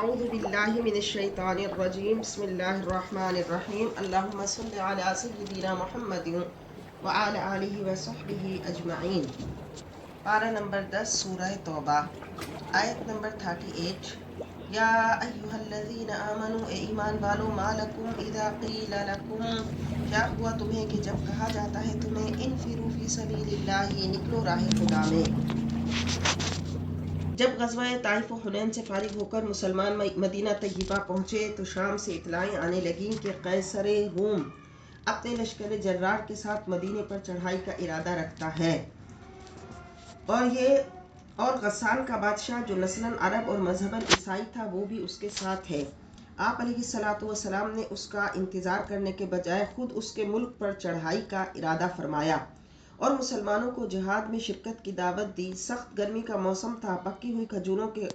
اعوذ باللہ من الشیطان الرجیم بسم اللہ الرحمن الرحیم اللہم صل علی سیدنا محمد وعلی آلہ وصحبہ اجمعین۔ پارہ نمبر 10 سورہ توبہ، آیت نمبر 38۔ یا ایہا الذین آمنوا، اے ایمان والو، ما لکم اذا قیل لکم، کیا ہوا تمہیں کہ جب کہا جاتا ہے تمہیں انفروا فی سبیل اللہ، نکلو راہ خدا میں۔ جب غزوہ طائف و حنین سے فارغ ہو کر مسلمان مدینہ طیبہ پہنچے تو شام سے اطلاعیں آنے لگیں کہ قیصر روم اپنے لشکر جرار کے ساتھ مدینے پر چڑھائی کا ارادہ رکھتا ہے، اور غسان کا بادشاہ جو نسلاً عرب اور مذہباً عیسائی تھا وہ بھی اس کے ساتھ ہے۔ آپ علیہ الصلاۃ والسلام نے اس کا انتظار کرنے کے بجائے خود اس کے ملک پر چڑھائی کا ارادہ فرمایا اور مسلمانوں کو جہاد میں شرکت کی دعوت دی۔ سخت گرمی کا موسم تھا، پکی ہوئی کھجوروں کے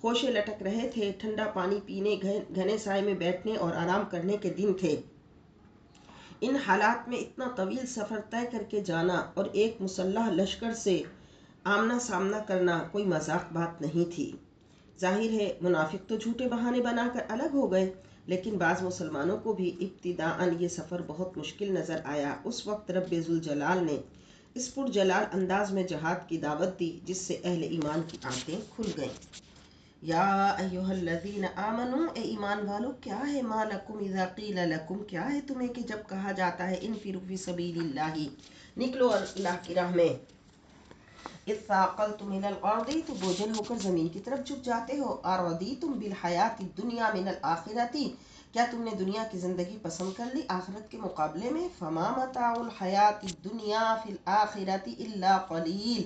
خوشے لٹک رہے تھے، ٹھنڈا پانی پینے، گھنے سائے میں بیٹھنے اور آرام کرنے کے دن تھے۔ ان حالات میں اتنا طویل سفر طے کر کے جانا اور ایک مسلح لشکر سے آمنا سامنا کرنا کوئی مذاق بات نہیں تھی۔ ظاہر ہے منافق تو جھوٹے بہانے بنا کر الگ ہو گئے، لیکن بعض مسلمانوں کو بھی ابتداءً یہ سفر بہت مشکل نظر آیا۔ اس وقت رب ذوالجلال نے اس پرجلال انداز میں جہاد کی دعوت دی جس سے اہل ایمان کی آنکھیں کھل گئیں۔ یا ایھا الذین آمنوا، اے ایمان والو، کیا ہے ما لکم اذا قیل لکم، کیا ہے تمہیں کہ جب کہا جاتا ہے انفروا فی سبیل اللہ، نکلو اللہ کی راہ میں۔ اذ ثاقلتم الی الارض، تو بوجھل ہو کر زمین کی طرف جھک جاتے ہو۔ ارضیتم بالحیاۃ الدنیا من الآخرۃ، کیا تم نے دنیا کی زندگی پسند کر لی آخرت کے مقابلے میں؟ فما متاع الحیاۃ الدنیا فی الآخرۃ الا قلیل،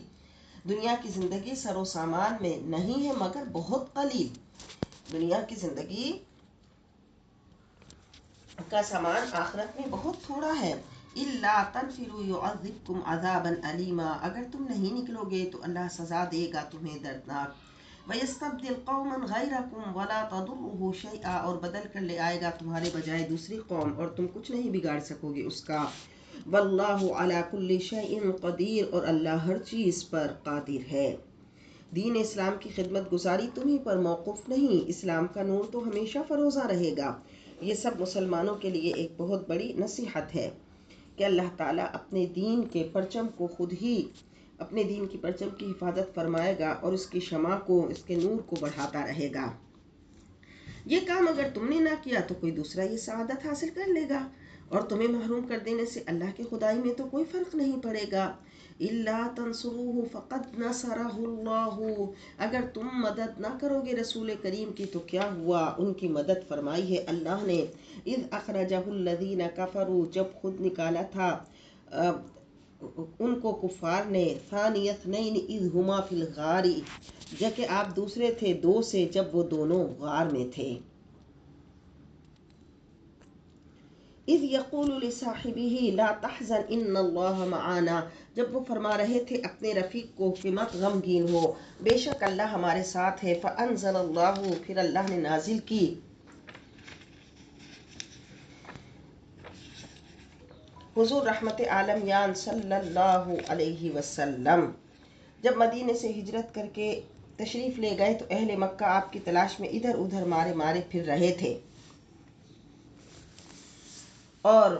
دنیا کی زندگی سر و سامان میں نہیں ہے مگر بہت قلیل۔ دنیا کی زندگی کا سامان آخرت میں بہت تھوڑا ہے۔ الا تنفروا يعذبكم عذابا الیما، اگر تم نہیں نکلو گے تو اللہ سزا دے گا تمہیں دردناک۔ وَيَسْتَبْدِلْ قَوْمًا غَيْرَكُمْ وَلَا تَضُرُّهُ شَيْئًا، اور بدل کر لے آئے گا تمہارے بجائے دوسری قوم اور تم کچھ نہیں بگاڑ سکو گے اس کا۔ وَاللَّهُ عَلَى كُلِّ شَيْءٍ قَدِيرٌ، اور اللہ ہر چیز پر قادر ہے۔ دین اسلام کی خدمت گزاری تمہیں پر موقوف نہیں، اسلام کا نور تو ہمیشہ فروزاں رہے گا۔ یہ سب مسلمانوں کے لیے ایک بہت بڑی نصیحت ہے کہ اللہ تعالیٰ اپنے دین کے پرچم کو خود ہی، اپنے دین کی پرچم کی حفاظت فرمائے گا اور اس کی شمع کو، اس کے نور کو بڑھاتا رہے گا۔ یہ کام اگر تم نے نہ کیا تو کوئی دوسرا یہ سعادت حاصل کر لے گا، اور تمہیں محروم کر دینے سے اللہ کی خدائی میں تو کوئی فرق نہیں پڑے گا۔ الا تنصروہ فقد نصرہ اللہ، اگر تم مدد نہ کرو گے رسول کریم کی تو کیا ہوا، ان کی مدد فرمائی ہے اللہ نے۔ اذ اخرجہ الذین کفروا، جب خود نکالا تھا ان کو کفار نے، ثانی اثنین اذ ہما فی الغار، جبکہ آپ دوسرے تھے دو سے جب وہ دونوں غار میں تھے۔ اذ یقول لصاحبہ لا تحزن ان اللہ معنا، جب وہ فرما رہے تھے اپنے رفیق کو کہ مت غمگین ہو، بے شک اللہ ہمارے ساتھ ہے۔ فانزل اللہ، پھر اللہ نے نازل کی حضور رحمت عالمیان صلی اللہ علیہ وسلم جب مدینے سے ہجرت کر کے تشریف لے گئے تو اہل مکہ آپ کی تلاش میں ادھر ادھر مارے مارے پھر رہے تھے، اور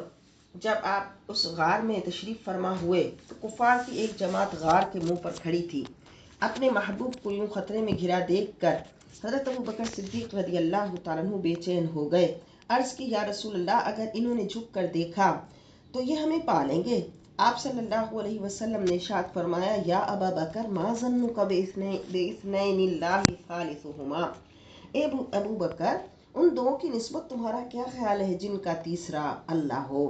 جب آپ اس غار میں تشریف فرما ہوئے تو کفار کی ایک جماعت غار کے منہ پر کھڑی تھی۔ اپنے محبوب کو یوں خطرے میں گھرا دیکھ کر حضرت ابوبکر صدیق رضی اللہ تعالیٰ عنہ بے چین ہو گئے۔ عرض کی یا رسول اللہ، اگر انہوں نے جھک کر دیکھا تو یہ ہمیں پالیں گے؟ آپ صلی اللہ علیہ وسلم نے ارشاد فرمایا یا ابا بکر ما ظنک باثنین اللہ ثالثہما، اے ابو بکر ان دو کی نسبت تمہارا کیا خیال ہے جن کا تیسرا اللہ ہو؟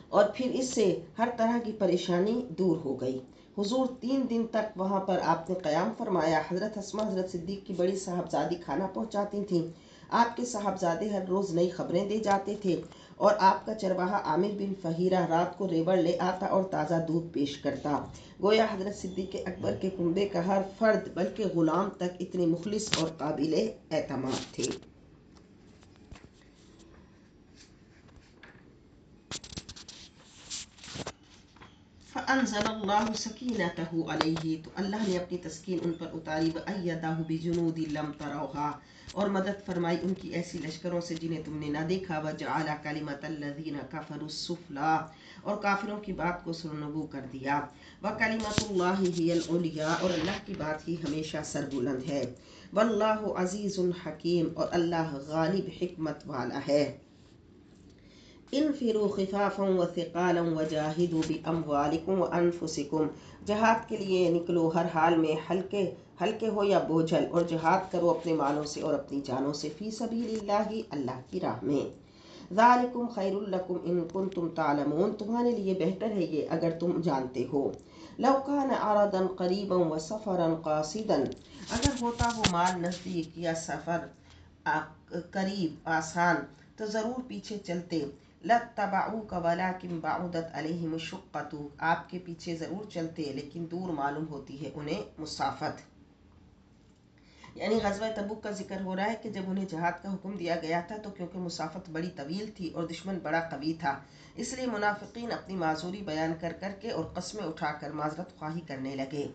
اور پھر اس سے ہر طرح کی پریشانی دور ہو گئی۔ حضور 3 دن تک وہاں پر آپ نے قیام فرمایا۔ حضرت اسماء حضرت صدیق کی بڑی صاحبزادی کھانا پہنچاتی تھیں، آپ کے صاحبزادے ہر روز نئی خبریں دے جاتے تھے، اور آپ کا چرواہا عامر بن فہیرہ رات کو ریوڑ لے آتا اور تازہ دودھ پیش کرتا۔ گویا حضرت صدیق اکبر کے کنبے کا ہر فرد بلکہ غلام تک اتنے مخلص اور قابل اعتماد تھے۔ فَأَنزَلَ اللَّهُ سَكِينَتَهُ عَلَيْهِ، تو اللہ نے اپنی تسکین ان پر اتاری، وَأَيَّدَهُ بِجُنُودٍ لَمْ تَرَوْهَا، اور مدد فرمائی ان کی ایسی لشکروں سے جنہیں تم نے نہ دیکھا، وَجَعَلَ كَلِمَةَ الَّذِينَ كَفَرُوا السُّفْلَىٰ، اور کافروں کی بات کو سرنگوں کر دیا، وَكَلِمَةُ اللَّهِ هِيَ الْعُلْيَا، اور اللہ کی بات ہی ہمیشہ سربلند ہے، وَاللَّهُ عَزِيزٌ حَكِيمٌ، اور اللہ غالب حکمت والا ہے۔ انفروا خفافا وثقالا وجاہدوا باموالکم وانفسکم، جہاد کے لیے نکلو ہر حال میں، ہلکے ہو یا بوجھل، اور جہاد کرو اپنے مالوں سے اور اپنی جانوں سے، فی سبیل اللہ، اللہ کی راہ میں۔ ذالکم خیر لکم ان کنتم تعلمون، تمہارے لیے بہتر ہے یہ اگر تم جانتے ہو۔ لو کان عرضا قریبا وسفرا قاصدا، اگر ہوتا وہ مال نزدیک یا سفر قریب آسان تو ضرور پیچھے چلتے، لَاتَّبَعُوكَ وَلَٰكِن بَعُدَتْ عَلَيْهِمُ الشُّقَّةُ، آپ کے پیچھے ضرور چلتے لیکن دور معلوم ہوتی ہے انہیں مسافت۔ یعنی غزوہ تبوک کا ذکر ہو رہا ہے کہ جب انہیں جہاد کا حکم دیا گیا تھا تو کیونکہ مسافت بڑی طویل تھی اور دشمن بڑا قوی تھا، اس لیے منافقین اپنی معذوری بیان کر کر کے اور قسمیں اٹھا کر معذرت خواہی کرنے لگے۔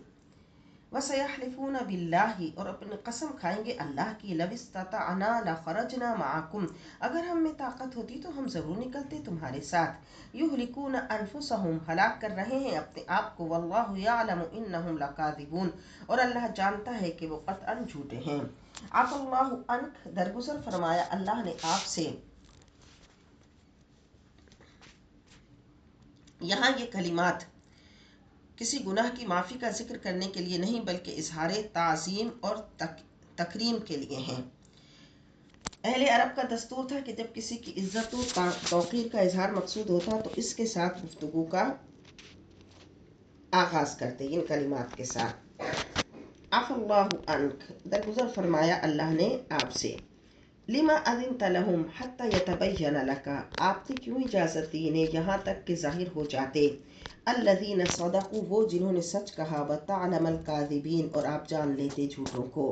وَسَيَحْلِفُونَ بِاللَّهِ، اور اپنی قسم کھائیں گے اللہ کی، لَوِ اسْتَطَعْنَا لَخَرَجْنَا مَعَكُمْ، اگر ہم میں طاقت ہوتی تو ہم ضرور نکلتے تمہارے ساتھ۔ يُهْلِكُونَ أَنفُسَهُمْ، ہلاک کر رہے ہیں اپنے آپ کو، وَاللَّهُ يَعْلَمُ إِنَّهُمْ لَكَاذِبُونَ، اور اللہ جانتا ہے کہ وہ قطعاً جھوٹے ہیں۔ عَفَا اللَّهُ عَنْكَ، درگزر فرمایا اللہ نے آپ سے۔ یہاں یہ کلمات کسی گناہ کی معافی کا ذکر کرنے کے لیے نہیں بلکہ اظہار تعظیم اور تکریم کے لیے ہیں۔ اہل عرب کا دستور تھا کہ جب کسی کی عزت و توقیر کا اظہار مقصود ہوتا تو اس کے ساتھ گفتگو کا آغاز کرتے ان کلمات کے ساتھ۔ عفا اللہ عنک، درگزر فرمایا اللہ نے آپ سے۔ لما اذنت لهم حتى يتبين لك، آپ نے کیوں اجازت دی انہیں یہاں تک کہ ظاہر ہو جاتے، الذين صدقوا، وہ جنہوں نے سچ کہا، وتعلم الكاذبين، اور آپ جان لیتے جھوٹوں کو،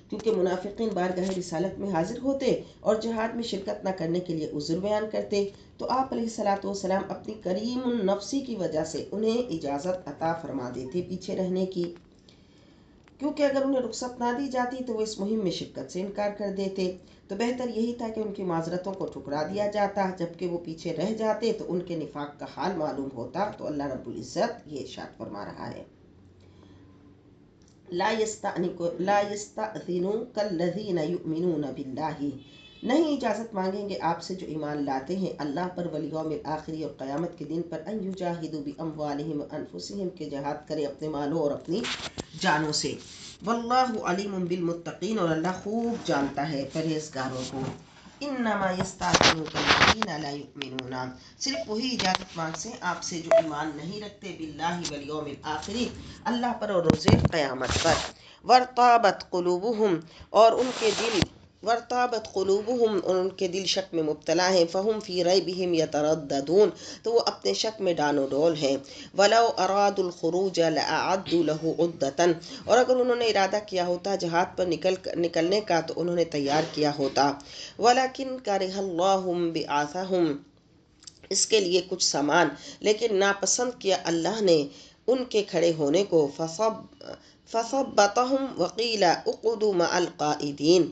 کیونکہ منافقین بارگاہ رسالت میں حاضر ہوتے اور جہاد میں شرکت نہ کرنے کے لیے عذر بیان کرتے تو آپ علیہ الصلوۃ والسلام اپنی کریم النفسی کی وجہ سے انہیں اجازت عطا فرما دیتے پیچھے رہنے کی، کیونکہ اگر انہیں رخصت نہ دی جاتی تو وہ اس مہم میں شرکت سے انکار کر دیتے، تو بہتر یہی تھا کہ ان کی معذرتوں کو ٹھکرا دیا جاتا، جبکہ وہ پیچھے رہ جاتے تو ان کے نفاق کا حال معلوم ہوتا۔ تو اللہ رب العزت یہ ارشاد فرما رہا ہے، لا يستأذنوك الذين يؤمنون بالله، نہیں اجازت مانگیں گے آپ سے جو ایمان لاتے ہیں اللہ پر، والیوم الآخر، اور قیامت کے دن پر، ان یجاہدوا باموالہم وانفسہم، کے جہاد کرے اپنے مالوں اور اپنی جانوں سے، واللہ علیم بالمتقین، اور اللہ خوب جانتا ہے پرہیزگاروں کو۔ انما یستأذنک الذین لا یؤمنون، صرف وہی اجازت مانگ سے آپ سے جو ایمان نہیں رکھتے، باللہ والیوم الآخر، اللہ پر اور روز قیامت پر، ورتابت قلوبہم، اور ان کے دل شک میں مبتلا ہیں، فہم فی ریبہم یترددون، تو وہ اپنے شک میں ڈان و ڈول ہیں، ولو ارادوا الخروج لاعدوا له عدۃ، اور اگر انہوں نے ارادہ کیا ہوتا جہاد پر نکلنے کا تو انہوں نے تیار کیا ہوتا، ولکن کرہ اللہ بعثہم، اس کے لیے کچھ سامان لیکن ناپسند کیا اللہ نے ان کے کھڑے ہونے کو، فثبتہم وقیل اقعدوا مع القاعدین،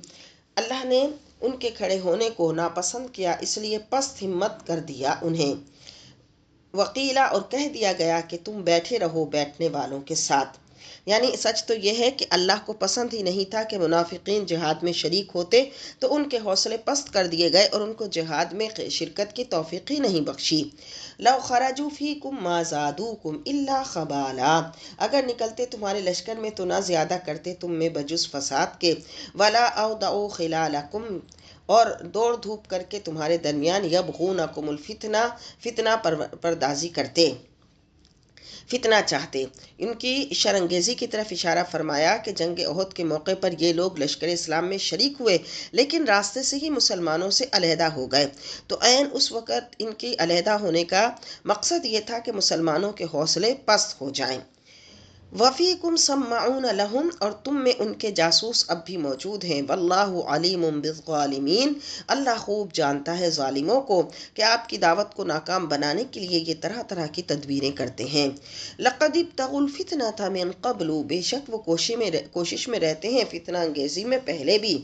اللہ نے ان کے کھڑے ہونے کو ناپسند کیا اس لیے پست ہمت کر دیا انہیں، وقیلا، اور کہہ دیا گیا کہ تم بیٹھے رہو بیٹھنے والوں کے ساتھ۔ یعنی سچ تو یہ ہے کہ اللہ کو پسند ہی نہیں تھا کہ منافقین جہاد میں شریک ہوتے، تو ان کے حوصلے پست کر دیے گئے اور ان کو جہاد میں شرکت کی توفیق ہی نہیں بخشی۔ لو خرجوا فیکم ما زادوکم الا خبالا، اگر نکلتے تمہارے لشکر میں تو نہ زیادہ کرتے تم میں بجز فساد کے، ولا اوضعوا خلالکم، اور دوڑ دھوپ کر کے تمہارے درمیان، یبغونکم الفتنہ، فتنہ پردازی کرتے، فتنہ چاہتے، ان کی شرانگیزی کی طرف اشارہ فرمایا کہ جنگ احد کے موقع پر یہ لوگ لشکر اسلام میں شریک ہوئے لیکن راستے سے ہی مسلمانوں سے علیحدہ ہو گئے، تو عین اس وقت ان کی علیحدہ ہونے کا مقصد یہ تھا کہ مسلمانوں کے حوصلے پست ہو جائیں۔ وفیکم سمعون لہم، اور تم میں ان کے جاسوس اب بھی موجود ہیں، واللہ علیم بالظالمین، اللہ خوب جانتا ہے ظالموں کو کہ آپ کی دعوت کو ناکام بنانے کے لیے یہ طرح طرح کی تدبیریں کرتے ہیں۔ لقد ابتغوا الفتنة من قبل، بے شک وہ کوشش میں رہتے ہیں فتنہ انگیزی میں پہلے بھی،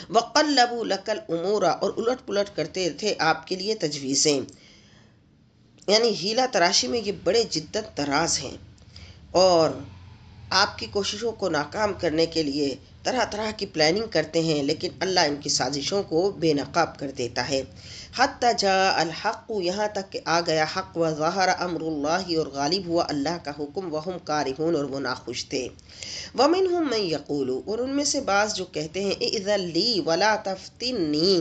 وقلبوا لک الامور، اور الٹ پلٹ کرتے تھے آپ کے لیے تجویزیں، یعنی ہیلا تراشی میں یہ بڑے جدت دراز ہیں اور آپ کی کوششوں کو ناکام کرنے کے لیے طرح طرح کی پلاننگ کرتے ہیں، لیکن اللہ ان کی سازشوں کو بے نقاب کر دیتا ہے۔ حتی جاء الحق، یہاں تک کہ آ گیا حق، وظہر امر اللہ، اور غالب ہوا اللہ کا حکم، وہم کارہون، اور وہ ناخوش تھے۔ ومنہم من یقول، اور ان میں سے بعض جو کہتے ہیں اذن لی ولا تفتنی،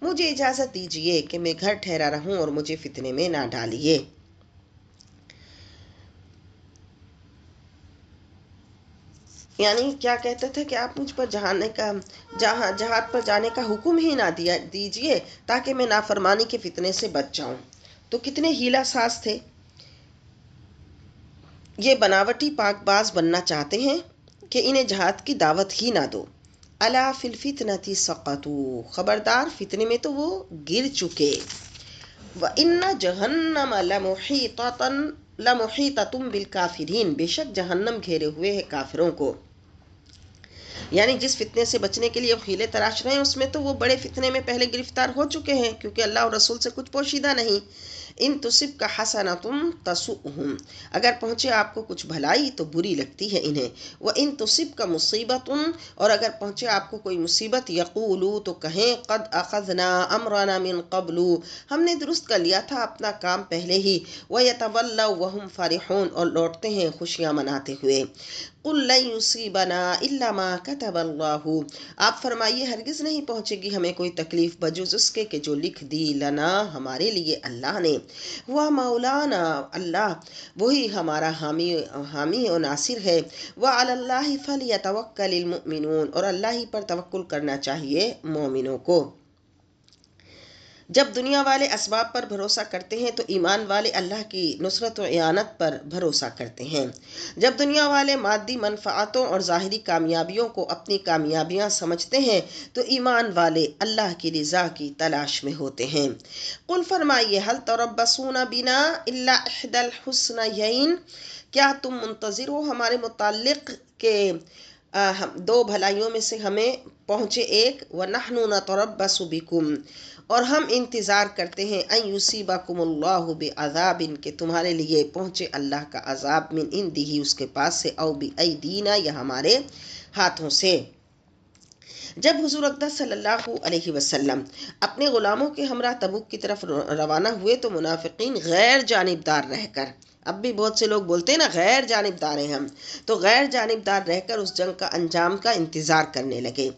مجھے اجازت دیجئے کہ میں گھر ٹھہرا رہوں اور مجھے فتنے میں نہ ڈالیے۔ یعنی کیا کہتے تھے کہ آپ مجھ پر جہاد پر جانے کا حکم ہی نہ دیجئے تاکہ میں نافرمانی کے فتنے سے بچ جاؤں۔ تو کتنے ہیلا ساز تھے، یہ بناوٹی پاک باز بننا چاہتے ہیں کہ انہیں جہاد کی دعوت ہی نہ دو۔ الا فی الفتنۃ سقطوا، خبردار فتنے میں تو وہ گر چکے۔ وَإِنَّ جَهَنَّمَ لَمُحِيطَةٌ بِالْكَافِرِينَ، بے شک جہنم گھیرے ہوئے ہے کافروں کو۔ یعنی جس فتنے سے بچنے کے لیے وہ حیلے تراش رہے ہیں، اس میں تو وہ بڑے فتنے میں پہلے گرفتار ہو چکے ہیں، کیونکہ اللہ اور رسول سے کچھ پوشیدہ نہیں۔ ان تصبک حسنۃ تسؤہم، اگر پہنچے آپ کو کچھ بھلائی تو بری لگتی ہے انہیں۔ وان تصبک مصیبۃ، اور اگر پہنچے آپ کو کوئی مصیبت، یقولوا، تو کہیں قد اخذنا امرنا من قبل، ہم نے درست کر لیا تھا اپنا کام پہلے ہی، ویتولوا وہم فرحون، اور لوٹتے ہیں خوشیاں مناتے ہوئے۔ قل لن یصیبنا الا ما كتب اللہ، آپ فرمائیے ہرگز نہیں پہنچے گی ہمیں کوئی تکلیف بجز اس کے کہ جو لکھ دی لنا، ہمارے لیے اللہ نے، ہوا مولانا، اللہ وہی ہمارا حامی و ناصر ہے، وعلی اللہ فلیتوکل المؤمنون، اور اللہ ہی پر توکل کرنا چاہیے مومنوں کو۔ جب دنیا والے اسباب پر بھروسہ کرتے ہیں تو ایمان والے اللہ کی نصرت و اعانت پر بھروسہ کرتے ہیں۔ جب دنیا والے مادی منفعتوں اور ظاہری کامیابیوں کو اپنی کامیابیاں سمجھتے ہیں تو ایمان والے اللہ کی رضا کی تلاش میں ہوتے ہیں۔ قل فرمائیے هل تربصون بنا الا احدى الحسنيين، کیا تم منتظر ہو ہمارے متعلق کہ دو بھلائیوں میں سے ہمیں پہنچے ایک، وَنَحْنُ نَتَرَبَّصُ بِكُمْ، اور ہم انتظار کرتے ہیں، ان یصیبکم اللہ بعذاب، کہ تمہارے لیے پہنچے اللہ کا عذاب، من عندہ، اس کے پاس سے، او بایدینا، یا ہمارے ہاتھوں سے۔ جب حضور اقدس صلی اللہ علیہ وسلم اپنے غلاموں کے ہمراہ تبوک کی طرف روانہ ہوئے تو منافقین غیر جانبدار رہ کر، اب بھی بہت سے لوگ بولتے ہیں نا غیر جانبدار ہیں ہم، تو غیر جانبدار رہ کر اس جنگ کا انجام کا انتظار کرنے لگے،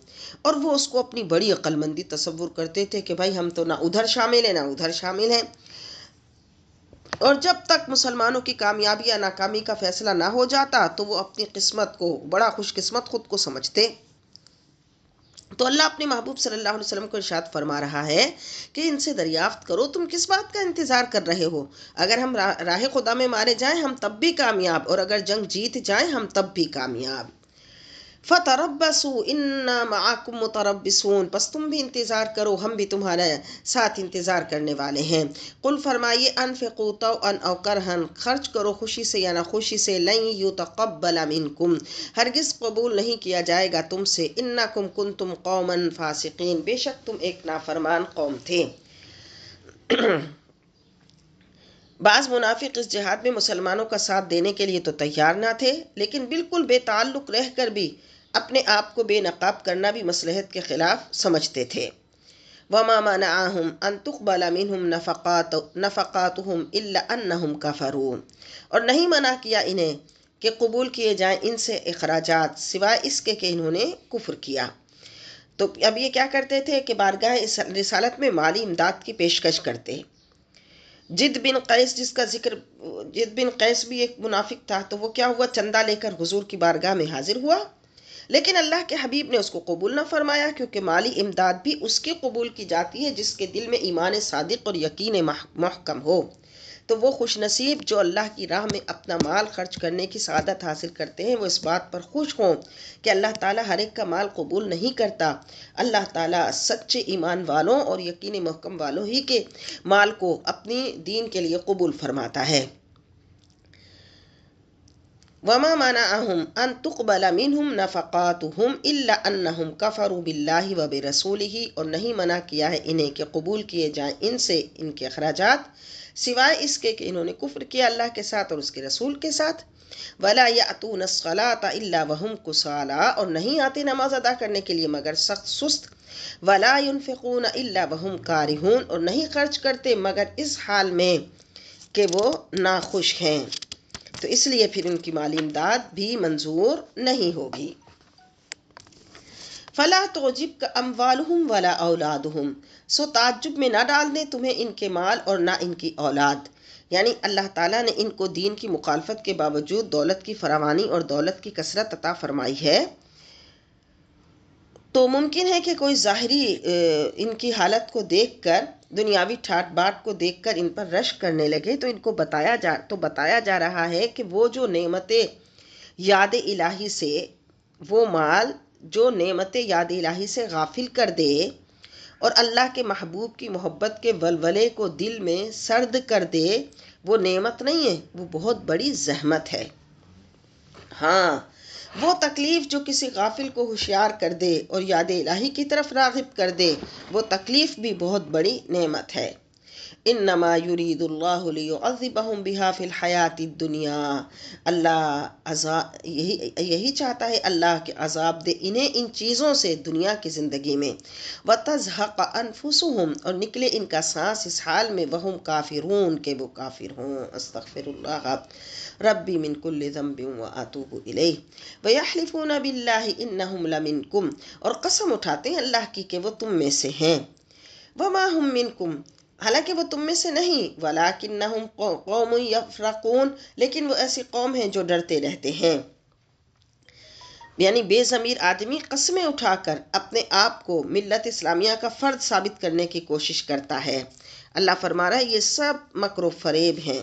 اور وہ اس کو اپنی بڑی عقل مندی تصور کرتے تھے کہ بھائی ہم تو نہ ادھر شامل ہیں نہ ادھر شامل ہیں، اور جب تک مسلمانوں کی کامیابی یا ناکامی کا فیصلہ نہ ہو جاتا تو وہ اپنی قسمت کو بڑا خوش قسمت خود کو سمجھتے۔ تو اللہ اپنے محبوب صلی اللہ علیہ وسلم کو ارشاد فرما رہا ہے کہ ان سے دریافت کرو تم کس بات کا انتظار کر رہے ہو، اگر ہم راہ خدا میں مارے جائیں ہم تب بھی کامیاب، اور اگر جنگ جیت جائیں ہم تب بھی کامیاب۔ فَتَرَبَّصُوا إِنَّا مَعَكُمْ مُتَرَبِّصُونَ، پس تم بھی انتظار کرو ہم بھی تمہارے ساتھ انتظار کرنے والے ہیں۔ قل فرمائیے انفقوا طوعا او کرہا، خرچ کرو خوشی سے یا ناخوشی سے، لن یتقبل منکم، ہرگز قبول نہیں کیا جائے گا تم سے، انکم کنتم قوما فاسقین، بے شک تم ایک نافرمان قوم تھے۔ بعض منافق اس جہاد میں مسلمانوں کا ساتھ دینے کے لیے تو تیار نہ تھے، لیکن بالکل بے تعلق رہ کر بھی اپنے آپ کو بے نقاب کرنا بھی مصلحت کے خلاف سمجھتے تھے۔ وَمَا مَنَعَهُمْ أَن تُقْبَلَ مِنْهُمْ نَفَقَاتُهُمْ إِلَّا أَنَّهُمْ كَفَرُوا، اور نہیں منع کیا انہیں کہ قبول کیے جائیں ان سے اخراجات سوائے اس کے کہ انہوں نے کفر کیا۔ تو اب یہ کیا کرتے تھے کہ بارگاہ رسالت میں مالی امداد کی پیشکش کرتے۔ جد بن قیس بھی ایک منافق تھا، تو وہ کیا ہوا، چندہ لے کر حضور کی بارگاہ میں حاضر ہوا، لیکن اللہ کے حبیب نے اس کو قبول نہ فرمایا، کیونکہ مالی امداد بھی اس کی قبول کی جاتی ہے جس کے دل میں ایمان صادق اور یقین محکم ہو۔ تو وہ خوش نصیب جو اللہ کی راہ میں اپنا مال خرچ کرنے کی سعادت حاصل کرتے ہیں، وہ اس بات پر خوش ہوں کہ اللہ تعالیٰ ہر ایک کا مال قبول نہیں کرتا۔ اللہ تعالیٰ سچے ایمان والوں اور یقین محکم والوں ہی کے مال کو اپنی دین کے لیے قبول فرماتا ہے۔ وما منعهم ان تقبل منهم نفقاتهم الا انهم كفروا بالله وبرسوله، اور نہیں منع کیا ہے انہیں کہ قبول کیے جائیں ان سے ان کے اخراجات، سوائے اس کے کہ انہوں نے کفر کیا اللہ کے ساتھ اور اس کے رسول کے ساتھ۔ ولا يأتون الصلاة الا وهم كسالى، اور نہیں آتے نماز ادا کرنے کے لیے مگر سخت سست۔ ولا ينفقون الا وهم كارهون، اور نہیں خرچ کرتے مگر اس حال میں کہ وہ ناخوش ہیں، تو اس لیے پھر ان کی مالی امداد بھی منظور نہیں ہوگی۔ فلا تعجبک اموالہم ولا اولادہم، سو تعجب میں نہ ڈال دیں تمہیں ان کے مال اور نہ ان کی اولاد، یعنی اللہ تعالیٰ نے ان کو دین کی مخالفت کے باوجود دولت کی فراوانی اور دولت کی کثرت عطا فرمائی ہے، تو ممکن ہے کہ کوئی ظاہری ان کی حالت کو دیکھ کر، دنیاوی ٹھاٹ باٹ کو دیکھ کر ان پر رشک کرنے لگے، تو ان کو بتایا جا رہا ہے کہ وہ جو نعمت یاد الہی سے، وہ مال جو نعمت یاد الہی سے غافل کر دے اور اللہ کے محبوب کی محبت کے ولولے کو دل میں سرد کر دے، وہ نعمت نہیں ہے، وہ بہت بڑی زحمت ہے۔ ہاں، وہ تکلیف جو کسی غافل کو ہوشیار کر دے اور یاد الہی کی طرف راغب کر دے، وہ تکلیف بھی بہت بڑی نعمت ہے۔ انما یرید اللہ لیعذبہم بہا فی الحیات الدنیا، اللہ یہی چاہتا ہے اللہ کہ عذاب دے انہیں ان چیزوں سے دنیا کی زندگی میں۔ وتزہق انفسہم، اور نکلے ان کا سانس اس حال میں، وہم کافرون، کہ وہ کافر ہوں۔ استغفر اللہ ربی من کل ذنب واتوب الیہ۔ ویحلفون باللہ انہم لمنکم، اور قسم اٹھاتے ہیں اللہ کی کہ وہ تم میں سے ہیں۔ وما ہم منکم، حالانکہ وہ تم میں سے نہیں، ولکنہم قوم یفرقون، لیکن وہ ایسی قوم ہیں جو ڈرتے رہتے ہیں۔ یعنی بے ضمیر آدمی قسمیں اٹھا کر اپنے آپ کو ملت اسلامیہ کا فرد ثابت کرنے کی کوشش کرتا ہے۔ اللہ فرما رہا ہے یہ سب مکر و فریب ہیں۔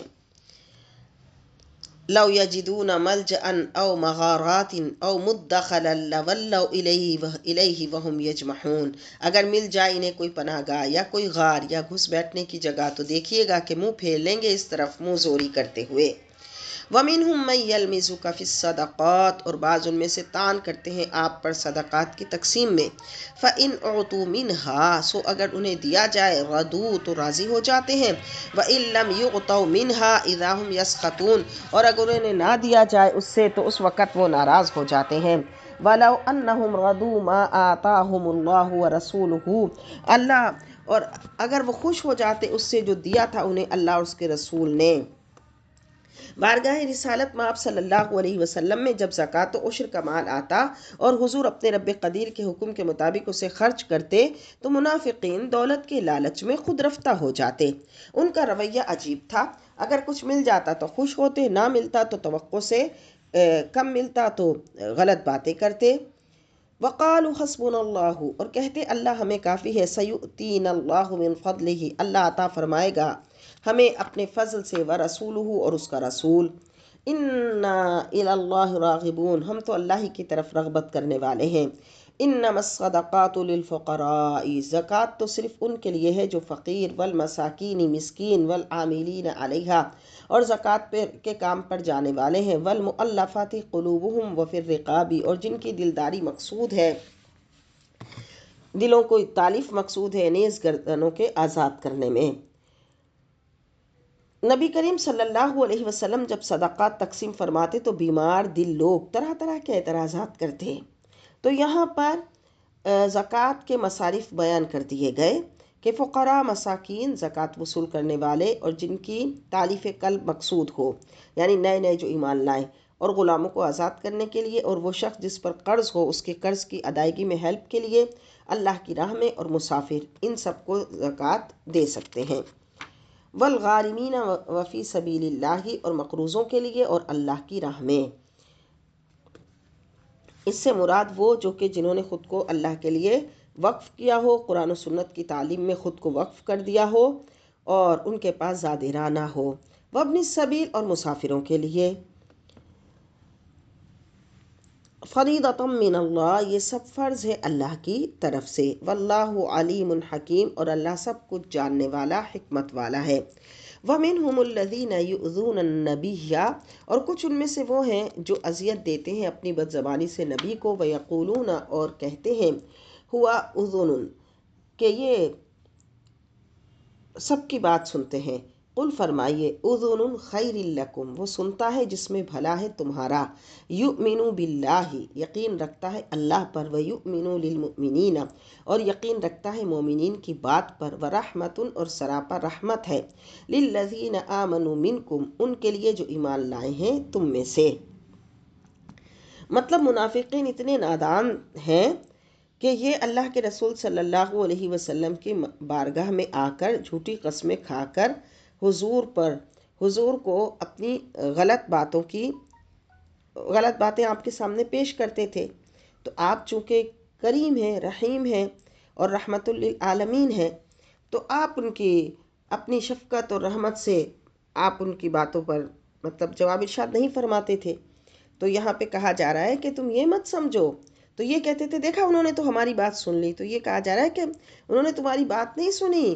لو یجدون ملجأ او مغارات او مدخلا لولوا الیہ وہم یجمحون، اگر مل جائے انہیں کوئی پناہ گاہ یا کوئی غار یا گھس بیٹھنے کی جگہ تو دیکھیے گا کہ منہ پھیر لیں گے اس طرف منہ زوری کرتے ہوئے۔ وَمِنْهُمْ مَنْ يَلْمِزُكَ فِي الصَّدَقَاتِ، اور بعض ان میں سے طعن کرتے ہیں آپ پر صدقات کی تقسیم میں۔ فَإِنْ أُعْطُوا مِنْهَا، سو اگر انہیں دیا جائے، رَضُوا، تو راضی ہو جاتے ہیں۔ وَإِنْ لَمْ يُعْطَوْا مِنْهَا إِذَا هُمْ يَسْخَطُونَ، اور اگر انہیں نہ دیا جائے اس سے تو اس وقت وہ ناراض ہو جاتے ہیں۔ وَلَوْ أَنَّهُمْ رَضُوا مَا آتَاهُمُ اللَّهُ وَرَسُولُهُ، اللہ اور اگر وہ خوش ہو جاتے اس سے جو دیا تھا انہیں اللہ اور اس کے رسول نے۔ بارگاہ رسالت میں آپ صلی اللہ علیہ وسلم میں جب زکوٰۃ و عشر کا مال آتا اور حضور اپنے رب قدیر کے حکم کے مطابق اسے خرچ کرتے تو منافقین دولت کے لالچ میں خود رفتہ ہو جاتے۔ ان کا رویہ عجیب تھا، اگر کچھ مل جاتا تو خوش ہوتے، نہ ملتا تو توقع سے کم ملتا تو غلط باتیں کرتے۔ وقالوا حسبنا اللہ، اور کہتے اللہ ہمیں کافی ہے، سیؤتینا اللہ من فضلہ، اللہ عطا فرمائے گا ہمیں اپنے فضل سے، ورسولہ، اور اس کا رسول۔ انا الی اللہ راغبون، ہم تو اللہ ہی کی طرف رغبت کرنے والے ہیں۔ انما الصدقات للفقراء، زکوٰۃ تو صرف ان کے لیے ہے جو فقیر، والمساکین، مسکین، والعاملین علیہا، اور زکوٰۃ کے کام پر جانے والے ہیں، والمؤلفات قلوبہم وفی الرقاب، اور جن کی دلداری مقصود ہے، دلوں کو تالیف مقصود ہے، نیز گردنوں کے آزاد کرنے میں۔ نبی کریم صلی اللہ علیہ وسلم جب صدقات تقسیم فرماتے تو بیمار دل لوگ طرح طرح کے اعتراضات کرتے، تو یہاں پر زکوٰۃ کے مصارف بیان کر دیے گئے کہ فقراء، مساکین، زکوٰۃ وصول کرنے والے اور جن کی تالیف قلب مقصود ہو، یعنی نئے نئے جو ایمان لائیں، اور غلاموں کو آزاد کرنے کے لیے، اور وہ شخص جس پر قرض ہو اس کے قرض کی ادائیگی میں ہیلپ کے لیے، اللہ کی راہ میں، اور مسافر، ان سب کو زکوٰۃ دے سکتے ہیں۔ والغارمین وفی سبیل اللہ، اور مقروضوں کے لیے اور اللہ کی راہ میں۔ اس سے مراد وہ جو کہ جنہوں نے خود کو اللہ کے لیے وقف کیا ہو، قرآن و سنت کی تعلیم میں خود کو وقف کر دیا ہو، اور ان کے پاس زاد راہ نہ ہو، وابن السبیل اور مسافروں کے لیے۔ فریضۃ من اللہ، یہ سب فرض ہے اللہ کی طرف سے۔ واللہ علیم حکیم، اور اللہ سب کچھ جاننے والا، حکمت والا ہے۔ ومنہم الذین یؤذون النبی، اور کچھ ان میں سے وہ ہیں جو اذیت دیتے ہیں اپنی بد زبانی سے نبی کو، ویقولون، اور کہتے ہیں، ہوا اذن، کہ یہ سب کی بات سنتے ہیں۔ قل فرمائیے، اذن خیر لکم، وہ سنتا ہے جس میں بھلا ہے تمہارا۔ یؤمن باللہ، یقین رکھتا ہے اللہ پر، ویؤمن للمؤمنین، اور یقین رکھتا ہے مومنین کی بات پر، ورحمت، اور سراپا رحمت ہے، للذین آمنوا منکم، ان کے لیے جو ایمان لائے ہیں تم میں سے۔ مطلب منافقین اتنے نادان ہیں کہ یہ اللہ کے رسول صلی اللہ علیہ وسلم کی بارگاہ میں آ کر جھوٹی قسمیں کھا کر حضور کو اپنی غلط باتیں آپ کے سامنے پیش کرتے تھے۔ تو آپ چونکہ کریم ہیں، رحیم ہیں، اور رحمت للعالمین ہیں، تو آپ ان کی اپنی شفقت اور رحمت سے آپ ان کی باتوں پر مطلب جواب ارشاد نہیں فرماتے تھے۔ تو یہاں پہ کہا جا رہا ہے کہ تم یہ مت سمجھو، تو یہ کہتے تھے دیکھا انہوں نے تو ہماری بات سن لی، تو یہ کہا جا رہا ہے کہ انہوں نے تمہاری بات نہیں سنی،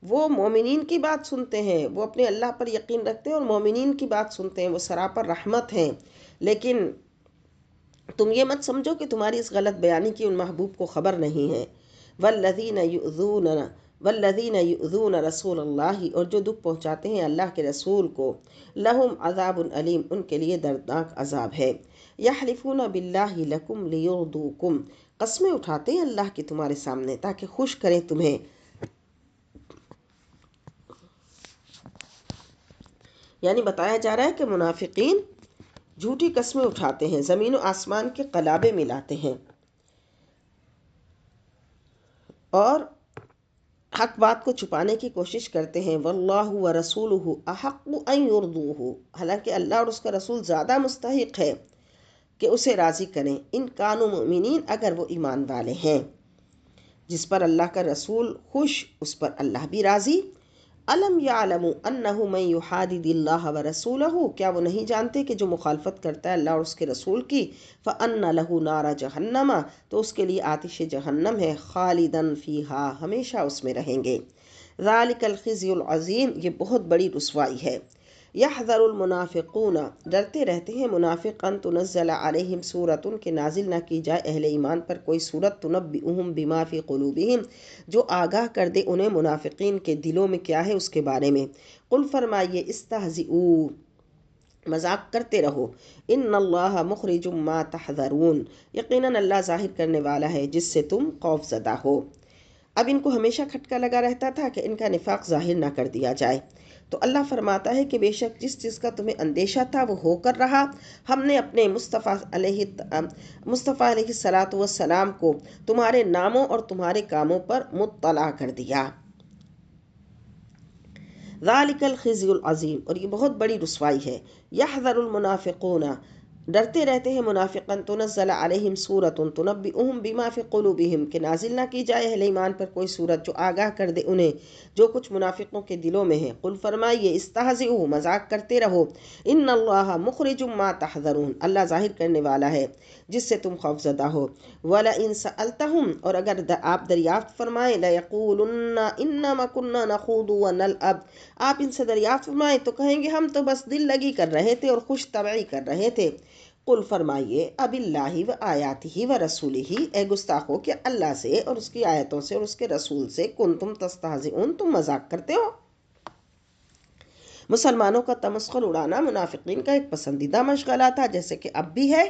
وہ مومنین کی بات سنتے ہیں، وہ اپنے اللہ پر یقین رکھتے ہیں اور مومنین کی بات سنتے ہیں، وہ سراپر رحمت ہیں۔ لیکن تم یہ مت سمجھو کہ تمہاری اس غلط بیانی کی ان محبوب کو خبر نہیں ہے۔ والذین یؤذون رسول اللہ، اور جو دکھ پہنچاتے ہیں اللہ کے رسول کو، لہم عذاب علیم، ان کے لیے دردناک عذاب ہے۔ یحلفون باللہ لکم لیرضوکم، قسمیں اٹھاتے ہیں اللہ کی تمہارے سامنے تاکہ خوش کریں تمہیں۔ یعنی بتایا جا رہا ہے کہ منافقین جھوٹی قسمیں اٹھاتے ہیں، زمین و آسمان کے قلابے ملاتے ہیں، اور حق بات کو چھپانے کی کوشش کرتے ہیں۔ واللہ ورسولہ احق ان یرضوہ، حالانکہ اللہ اور اس کا رسول زیادہ مستحق ہے کہ اسے راضی کریں۔ ان کانوا مؤمنین، اگر وہ ایمان والے ہیں۔ جس پر اللہ کا رسول خوش، اس پر اللہ بھی راضی۔ الم یعلموا انہ من یحادد اللہ ورسولہ، کیا وہ نہیں جانتے کہ جو مخالفت کرتا ہے اللہ اور اس کے رسول کی، فان لہ نار جہنم، تو اس کے لیے آتش جہنم ہے، خالدا فیہا، ہمیشہ اس میں رہیں گے۔ ذالک الخزی العظیم، یہ بہت بڑی رسوائی ہے۔ یحذر المنافقون، ڈرتے رہتے ہیں منافق، ان تنزل علیہم سورۃ، کہ نازل نہ کی جائے اہل ایمان پر کوئی سورت، تنبئہم بما فی قلوبہم، جو آگاہ کر دے انہیں منافقین کے دلوں میں کیا ہے اس کے بارے میں۔ قل فرمائیے، استہزئوا، مذاق کرتے رہو، ان اللہ مخرج ما تحذرون، یقیناً اللہ ظاہر کرنے والا ہے جس سے تم خوف زدہ ہو۔ اب ان کو ہمیشہ کھٹکا لگا رہتا تھا کہ ان کا نفاق ظاہر نہ کر دیا جائے، تو اللہ فرماتا ہے کہ بے شک جس چیز کا تمہیں اندیشہ تھا وہ ہو کر رہا، ہم نے اپنے مصطفیٰ علیہ الصلاۃ والسلام کو تمہارے ناموں اور تمہارے کاموں پر مطلع کر دیا۔ ذالک الخزی العظیم، اور یہ بہت بڑی رسوائی ہے۔ یحذر المنافقون، ڈرتے رہتے ہیں منافقن، تنزل علیہم سورۃ تنبئہم بما فی قلوبہم، کہ نازل نہ کی جائے اہل ایمان پر کوئی سورت جو آگاہ کر دے انہیں جو کچھ منافقوں کے دلوں میں ہے۔ قل فرمائیے، استہزئوا، مذاق کرتے رہو، ان اللہ مخرج ما تحذرون، اللہ ظاہر کرنے والا ہے جس سے تم خوف زدہ ہو۔ وَلَئِن سَأَلْتَهُمْ، اور اگر آپ دریافت فرمائیں، لَيَقُولُنَّ إِنَّمَا كُنَّا نَخُوضُ وَنَلْعَبُ، آپ ان سے دریافت فرمائیں تو کہیں گے ہم تو بس دل لگی کر رہے تھے اور خوش طبعی کر رہے تھے۔ قل فرمائیے، اب اللہ و آیاتہ و رسولہ، اے گستاخو، کہ اللہ سے اور اس کی آیتوں سے اور اس کے رسول سے کنتم تستہزئون، تم مذاق کرتے ہو۔ مسلمانوں کا تمسخر اڑانا منافقین کا ایک پسندیدہ مشغلہ تھا، جیسے کہ اب بھی ہے۔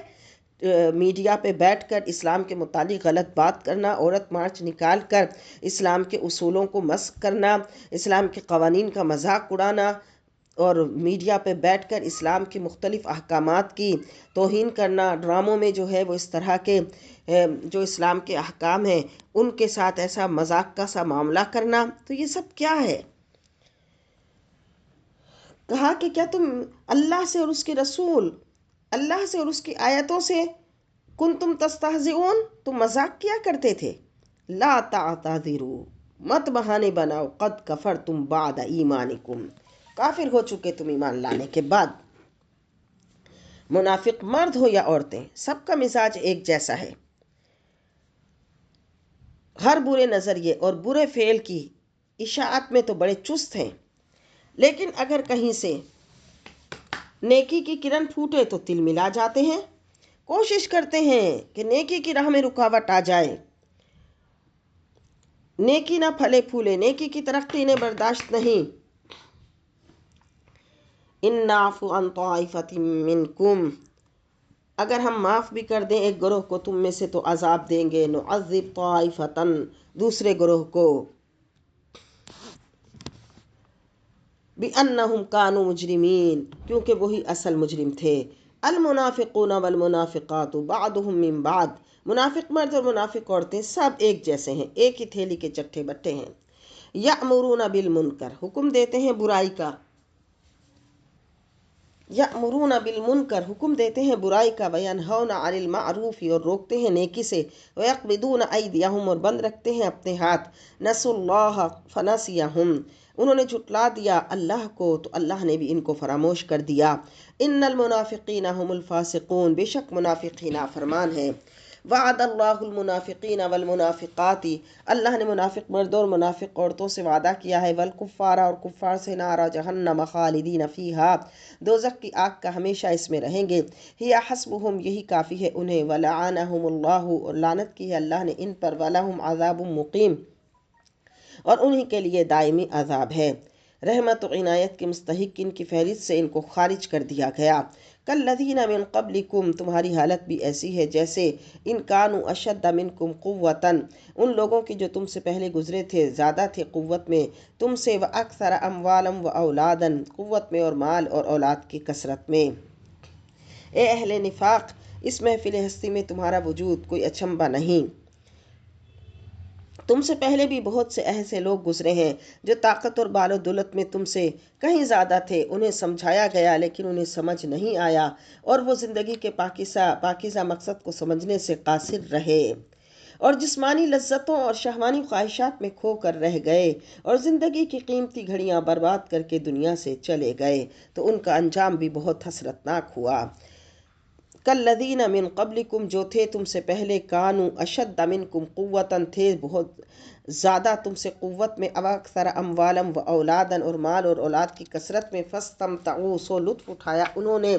میڈیا پہ بیٹھ کر اسلام کے متعلق غلط بات کرنا، عورت مارچ نکال کر اسلام کے اصولوں کو مسخ کرنا، اسلام کے قوانین کا مذاق اڑانا، اور میڈیا پہ بیٹھ کر اسلام کے مختلف احکامات کی توہین کرنا، ڈراموں میں جو ہے وہ اس طرح کے جو اسلام کے احکام ہیں ان کے ساتھ ایسا مذاق کا سا معاملہ کرنا، تو یہ سب کیا ہے؟ کہا کہ کیا تم اللہ سے اور اس کے رسول، اللہ سے اور اس کی آیتوں سے کنتم تستہزئون، تم مذاق کیا کرتے تھے۔ لا تعتذروا، مت بہانے بناؤ، قد کفرتم بعد ایمانکم، کافر ہو چکے تم ایمان لانے کے بعد۔ منافق مرد ہو یا عورتیں، سب کا مزاج ایک جیسا ہے، ہر برے نظریے اور برے فعل کی اشاعت میں تو بڑے چست ہیں، لیکن اگر کہیں سے نیکی کی کرن پھوٹے تو تل ملا جاتے ہیں، کوشش کرتے ہیں کہ نیکی کی راہ میں رکاوٹ آ جائے، نیکی نہ پھلے پھولے، نیکی کی ترقی انہیں برداشت نہیں۔ ان نعفو عن طائفۃ منکم، اگر ہم معاف بھی کر دیں ایک گروہ کو تم میں سے تو عذاب دیں گے، نعذب طائفۃ، دوسرے گروہ کو، بِأَنَّهُمْ كَانُوا مُجْرِمِينَ، کیونکہ وہی اصل مجرم تھے۔ المنافقون والمنافقات بعضهم من بعض، منافق مرد اور منافق عورتیں سب ایک جیسے ہیں، ایک ہی تھیلی کے چٹھے بٹے ہیں۔ یأمرون بالمنکر، حکم دیتے ہیں برائی کا، یأمرون بالمنکر، حکم دیتے ہیں برائی کا، وینہون عن المعروف، اور روکتے ہیں نیکی سے، ویقبضون ایدیہم، اور بند رکھتے ہیں اپنے ہاتھ، نسوا اللہ فنسیہم، انہوں نے جھٹلا دیا اللہ کو تو اللہ نے بھی ان کو فراموش کر دیا۔ ان المنافقین هم الفاسقون، بے شک منافق ہی نافرمان ہیں۔ وعد اللہ المنافقین والمنافقات، اللہ نے منافق مردوں اور منافق عورتوں سے وعدہ کیا ہے، والکفار، اور کفار سے، نار جہنم خالدین فیہا، دوزخ کی آگ کا ہمیشہ اس میں رہیں گے، ہی حسبہم، یہی کافی ہے انہیں، ولعنہم اللہ، اور لعنت کی ہے اللہ نے ان پر، ولہم عذاب مقیم، اور انہی کے لیے دائمی عذاب ہے۔ رحمت و عنایت کے مستحق ان کی فہرست سے ان کو خارج کر دیا گیا۔ کالذین من قبلکم، تمہاری حالت بھی ایسی ہے جیسے، ان کانوا اشد منکم قوۃ، ان لوگوں کی جو تم سے پہلے گزرے تھے زیادہ تھے قوت میں تم سے، واکثر اموالا واولادا، قوت میں اور مال اور اولاد کی کثرت میں۔ اے اہل نفاق، اس محفل ہستی میں تمہارا وجود کوئی اچنبھا نہیں، تم سے پہلے بھی بہت سے ایسے لوگ گزرے ہیں جو طاقت اور بال و دولت میں تم سے کہیں زیادہ تھے، انہیں سمجھایا گیا لیکن انہیں سمجھ نہیں آیا، اور وہ زندگی کے پاکیزہ مقصد کو سمجھنے سے قاصر رہے، اور جسمانی لذتوں اور شہوانی خواہشات میں کھو کر رہ گئے، اور زندگی کی قیمتی گھڑیاں برباد کر کے دنیا سے چلے گئے، تو ان کا انجام بھی بہت حسرتناک ہوا۔ کالذین من قبلکم، جو تھے تم سے پہلے، کانوا اشد منکم قوۃ، تھے بہت زیادہ تم سے قوت میں، واکثر اموالا واولادا، اور مال اور اولاد کی کثرت میں، فاستمتعوا، سو لطف اٹھایا انہوں نے،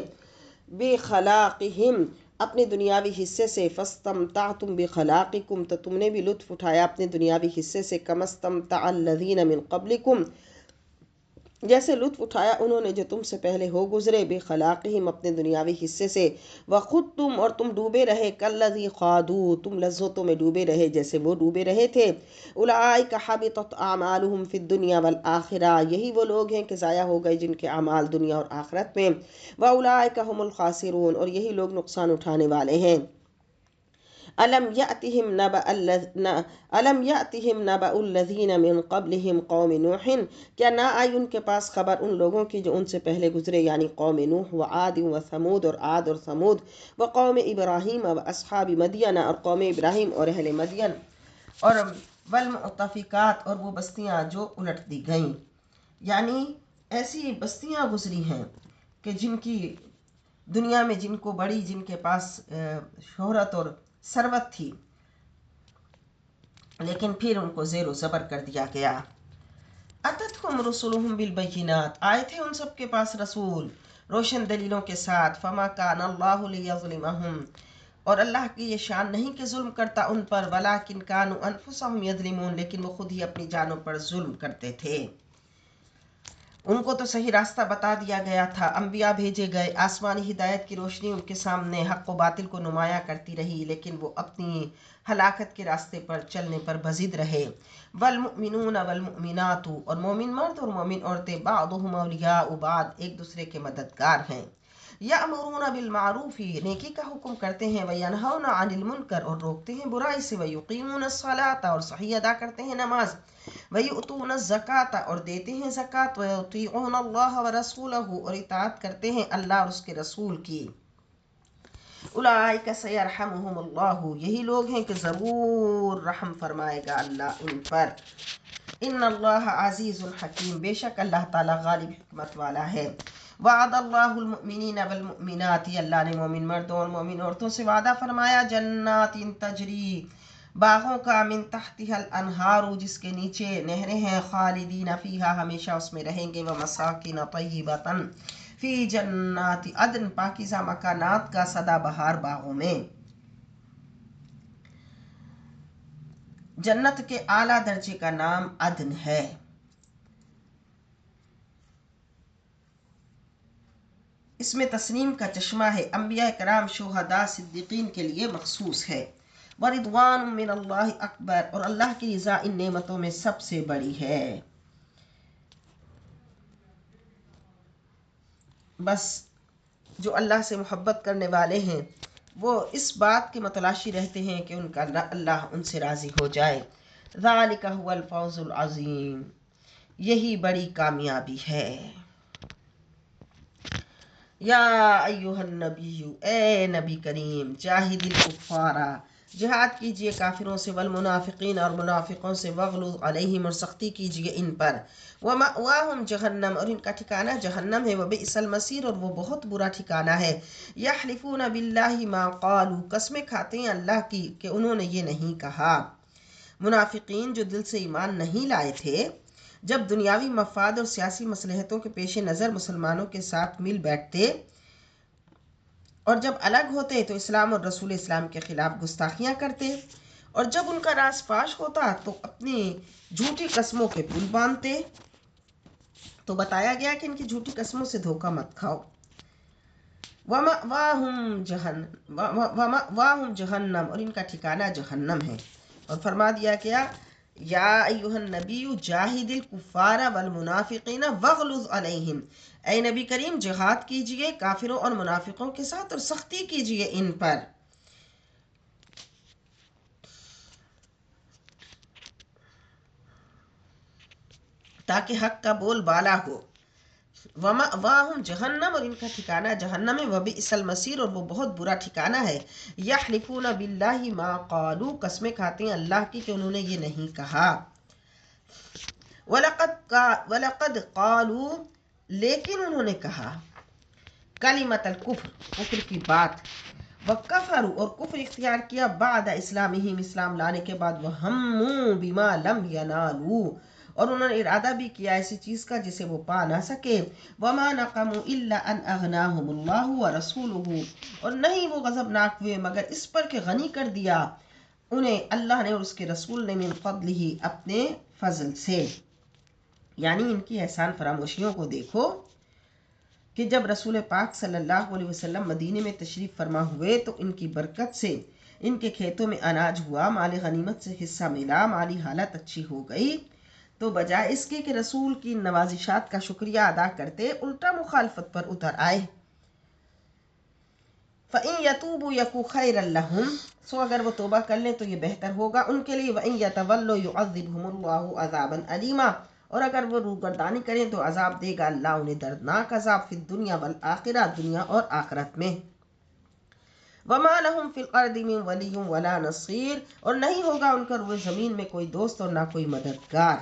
بخلاقہم، اپنے دنیاوی حصے سے، فاستمتعتم بخلاقکم، تو تم نے بھی لطف اٹھایا اپنے دنیاوی حصے سے، کما استمتع الذین من قبلکم، جیسے لطف اٹھایا انہوں نے جو تم سے پہلے ہو گزرے، بخلاقہم، اپنے دنیاوی حصے سے، وخضتم، اور تم ڈوبے رہے، کالذی خاضوا، تم لذتوں میں ڈوبے رہے جیسے وہ ڈوبے رہے تھے، اولئک حبطت اعمالہم فی الدنیا والآخرہ، یہی وہ لوگ ہیں کہ ضائع ہو گئے جن کے اعمال دنیا اور آخرت میں، واولئک ھم الخاسرون، اور یہی لوگ نقصان اٹھانے والے ہیں۔ أَلَمْ يَأْتِهِمْ نَبَأُ الَّذِينَ مِنْ قَبْلِهِمْ قَوْمِ نُوحٍ، کیا نہ آئی ان کے پاس خبر ان لوگوں کی جو ان سے پہلے گزرے، یعنی قوم نوح، وعاد وثمود، اور عاد اور ثمود، وقوم ابراہیم واصحاب مدین، اور قوم ابراہیم اور اہل مدین، اور والمؤتفقات، اور وہ بستیاں جو الٹ دی گئیں، یعنی ایسی بستیاں گزری ہیں کہ جن کی دنیا میں جن کو بڑی، جن کے پاس شہرت اور ثروت تھی، لیکن پھر ان کو زیر و زبر کر دیا گیا۔ اتتہم رسلہم بالبینات، آئے تھے ان سب کے پاس رسول روشن دلیلوں کے ساتھ، فما کان اللہ لیظلمہم، اور اللہ کی یہ شان نہیں کہ ظلم کرتا ان پر، ولکن کانوا انفسہم یظلمون، لیکن وہ خود ہی اپنی جانوں پر ظلم کرتے تھے۔ ان کو تو صحیح راستہ بتا دیا گیا تھا، انبیاء بھیجے گئے، آسمانی ہدایت کی روشنی ان کے سامنے حق و باطل کو نمایاں کرتی رہی، لیکن وہ اپنی ہلاکت کے راستے پر چلنے پر بضد رہے۔ والمؤمنون والمؤمنات، اور مومن مرد اور مومن عورتیں، بعضهم اولیاء بعض، ایک دوسرے کے مددگار ہیں۔ یأمرون بالمعروف، نیکی کا حکم کرتے ہیں، وینہون عن المنکر، اور روکتے ہیں برائی سے، ویقیمون الصلاۃ، اور صحیح ادا کرتے ہیں نماز، ویؤتون الزکاۃ، اور دیتے ہیں زکوٰۃ، ویطیعون اللہ ورسولہ، اور اطاعت کرتے ہیں اللہ اور اس کے رسول کی۔ اولئک سیرحمہم اللہ، یہی لوگ ہیں کہ ضرور رحم فرمائے گا اللہ ان پر۔ ان اللہ عزیز الحکیم، بے شک اللہ تعالیٰ غالب حکمت والا ہے۔ وعد اللہ المؤمنین والمؤمنات، اللہ نے مومن مردوں اور مومن عورتوں سے وعدہ فرمایا، جنات تجری، باغوں کا، من تحتها الانہار، جس کے نیچے نہریں ہیں، خالدین فیہا، ہمیشہ اس میں رہیں گے، ومساکن طیبۃ فی جنات عدن، پاکیزہ مکانات کا سدا بہار باغوں میں۔ جنت کے اعلیٰ درجے کا نام عدن ہے۔ اس میں تسنیم کا چشمہ ہے، انبیاء کرام، شہداء، صدیقین کے لیے مخصوص ہے۔ وَرِضْوَانٌ مِّنَ اللَّهِ اکبر، اور اللہ کی رضا ان نعمتوں میں سب سے بڑی ہے۔ بس جو اللہ سے محبت کرنے والے ہیں وہ اس بات کے متلاشی رہتے ہیں کہ ان کا اللہ ان سے راضی ہو جائے۔ ذَلِكَ هُوَ الْفَوْزُ الْعَظِيمُ، یہی بڑی کامیابی ہے۔ یا ایہا النبی، اے نبی کریم، جاہد الکفار، جہاد کیجئے کافروں سے، والمنافقین، اور منافقوں سے، وغلظ علیہم، اور سختی کیجئے ان پر، ومأواہم جہنم، اور ان کا ٹھکانہ جہنم ہے، وبئس المصیر، اور وہ بہت برا ٹھکانہ ہے۔ یحلفون باللہ ما قالوا، قسمیں کھاتے ہیں اللہ کی کہ انہوں نے یہ نہیں کہا۔ منافقین جو دل سے ایمان نہیں لائے تھے، جب دنیاوی مفاد اور سیاسی مصلحتوں کے پیش نظر مسلمانوں کے ساتھ مل بیٹھتے اور جب الگ ہوتے تو اسلام اور رسول اسلام کے خلاف گستاخیاں کرتے، اور جب ان کا راز فاش ہوتا تو اپنی جھوٹی قسموں کے پل باندھتے۔ تو بتایا گیا کہ ان کی جھوٹی قسموں سے دھوکہ مت کھاؤ۔ وَمَأْوَاهُمْ جہنم، اور ان کا ٹھکانہ جہنم ہے۔ اور فرما دیا گیا، یا ایہا النبی جاہد الکفار والمنافقین واغلظ علیہم، اے نبی کریم جہاد کیجئے کافروں اور منافقوں کے ساتھ اور سختی کیجئے ان پر۔ تاکہ حق کا بول بالا ہو۔ وَمَأْوَاهُمْ جہنم، اور ان کا ٹھکانہ جہنم ہے، وَبِئْسَ الْمَصِيرُ، اور وہ بہت برا ٹھکانہ ہے۔ یحلفون باللہ ما قالوا، قسمیں کھاتے ہیں اللہ کی کہ انہوں نے یہ نہیں کہا۔ وَلَقَدْ قَالُوا، لیکن انہوں نے کہا، کلمۃ الکفر، کفر کی بات، وَکَفَرُوا، اور کفر اختیار کیا، بعد اسلامہم، اسلام لانے کے بعد، وَہَمُّوا بِمَا لَمْ يَنَالُوا، اور انہوں نے ارادہ بھی کیا ایسی چیز کا جسے وہ پا نہ سکے۔ وَمَا نَقَمُوا إِلَّا أَنْ أَغْنَاهُمُ اللَّهُ وَرَسُولُهُ، اور نہیں وہ غضبناک ہوئے مگر اس پر کہ غنی کر دیا انہیں اللہ نے اور اس کے رسول نے، من فضلہ، اپنے فضل سے۔ یعنی ان کی احسان فراموشیوں کو دیکھو کہ جب رسول پاک صلی اللہ علیہ وسلم مدینے میں تشریف فرما ہوئے تو ان کی برکت سے ان کے کھیتوں میں اناج ہوا، مال غنیمت سے حصہ ملا، مالی حالت اچھی ہو گئی، تو بجائے اس کے کہ رسول کی نوازشات کا شکریہ ادا کرتے، الٹا مخالفت پر اتر آئے۔ فَإِن يَتُوبُوا يَكُ خَيْرًا لَّهُمْ، سو اگر وہ توبہ کر لیں تو یہ بہتر ہوگا ان کے لیے۔ وَإِن يَتَوَلَّوْا يُعَذِّبْهُمُ اللَّهُ عَذَابًا أَلِيمًا، اور اگر وہ روگردانی کریں تو عذاب دے گا اللہ انہیں دردناک عذاب، فی الدنیا والآخرہ، دنیا اور آخرت میں۔ وَمَا لَهُمْ فِي الْأَرْضِ مِنْ وَلِيٍّ وَلَا نَصِيرٍ، اور نہیں ہوگا ان کا روئے زمین میں کوئی دوست اور نہ کوئی مددگار۔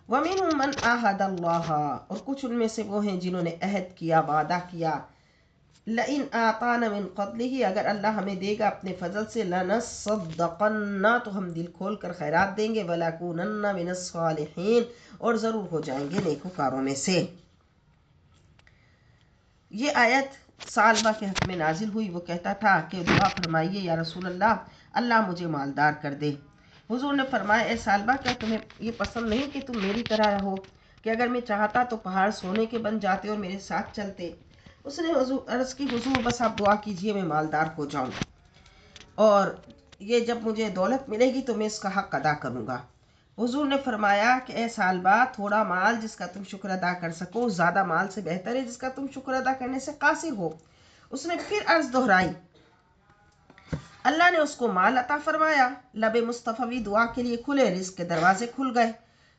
وَمِنْهُمْ مَنْ عَاهَدَ اللَّهَ، اور کچھ ان میں سے وہ ہیں جنہوں نے عہد کیا، وعدہ کیا، لَإِنْ آتَانَا مِنْ فَضْلِهِ، اگر اللہ ہمیں دے گا اپنے فضل سے، لَنَصَّدَّقَنَّ، تو ہم دل کھول کر خیرات دیں گے، وَلَكُونَنَّ مِنَ الصَّالِحِينَ، اور ضرور ہو جائیں گے نیکوکاروں میں سے۔ یہ آیت ثعلبہ کے حق میں نازل ہوئی، وہ کہتا تھا کہ دعا فرمائیے یا رسول اللہ، اللہ مجھے مالدار کر دے۔ حضور نے فرمایا، اے ثعلبہ، کیا تمہیں یہ پسند نہیں کہ تم میری طرح رہو، کہ اگر میں چاہتا تو پہاڑ سونے کے بن جاتے اور میرے ساتھ چلتے۔ اس نے عرض کی، حضور بس آپ دعا کیجئے میں مالدار ہو جاؤں، اور یہ جب مجھے دولت ملے گی تو میں اس کا حق ادا کروں گا۔ حضور نے فرمایا کہ اے ثعلبہ، تھوڑا مال جس کا تم شکر ادا کر سکو، زیادہ مال سے بہتر ہے جس کا تم شکر ادا کرنے سے قاصر ہو۔ اس نے پھر عرض دہرائی، اللہ نے اس کو مال عطا فرمایا، لب مصطفی دعا کے لیے کھلے، رزق کے دروازے کھل گئے،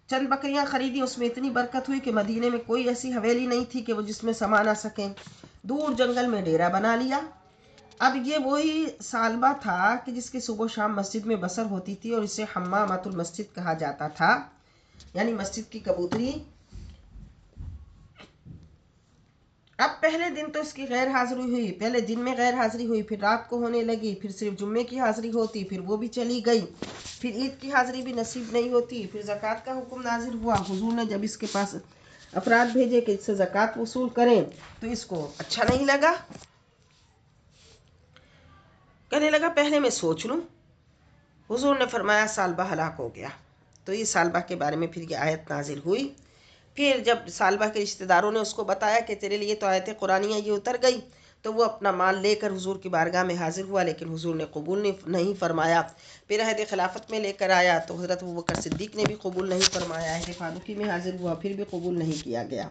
چند بکریاں خریدی، اس میں اتنی برکت ہوئی کہ مدینے میں کوئی ایسی حویلی نہیں تھی کہ وہ جس میں سما نہ سکیں، دور جنگل میں ڈیرا بنا لیا، اب یہ وہی سالبہ تھا کہ جس کی صبح و شام مسجد میں بسر ہوتی تھی اور اسے حمامۃ المسجد کہا جاتا تھا، یعنی مسجد کی کبوتری۔ اب پہلے دن تو اس کی غیر حاضری ہوئی، پہلے دن میں غیر حاضری ہوئی، پھر رات کو ہونے لگی، پھر صرف جمعے کی حاضری ہوتی، پھر وہ بھی چلی گئی، پھر عید کی حاضری بھی نصیب نہیں ہوتی، پھر زکوٰۃ کا حکم نازل ہوا۔ حضور نے جب اس کے پاس افراد بھیجے کہ اس سے زکوٰۃ وصول کریں تو اس کو اچھا نہیں لگا، کہنے لگا پہلے میں سوچ لوں۔ حضور نے فرمایا سالبہ ہلاک ہو گیا، تو یہ سالبہ کے بارے میں پھر یہ آیت نازل ہوئی۔ پھر جب سالبہ کے رشتہ داروں نے اس کو بتایا کہ تیرے لیے تو آیت قرآنیہ یہ اتر گئی، تو وہ اپنا مال لے کر حضور کی بارگاہ میں حاضر ہوا، لیکن حضور نے قبول نہیں فرمایا۔ پھر عہد خلافت میں لے کر آیا تو حضرت ابوبکر صدیق نے بھی قبول نہیں فرمایا، عہد فاروقی میں حاضر ہوا، پھر بھی قبول نہیں کیا گیا۔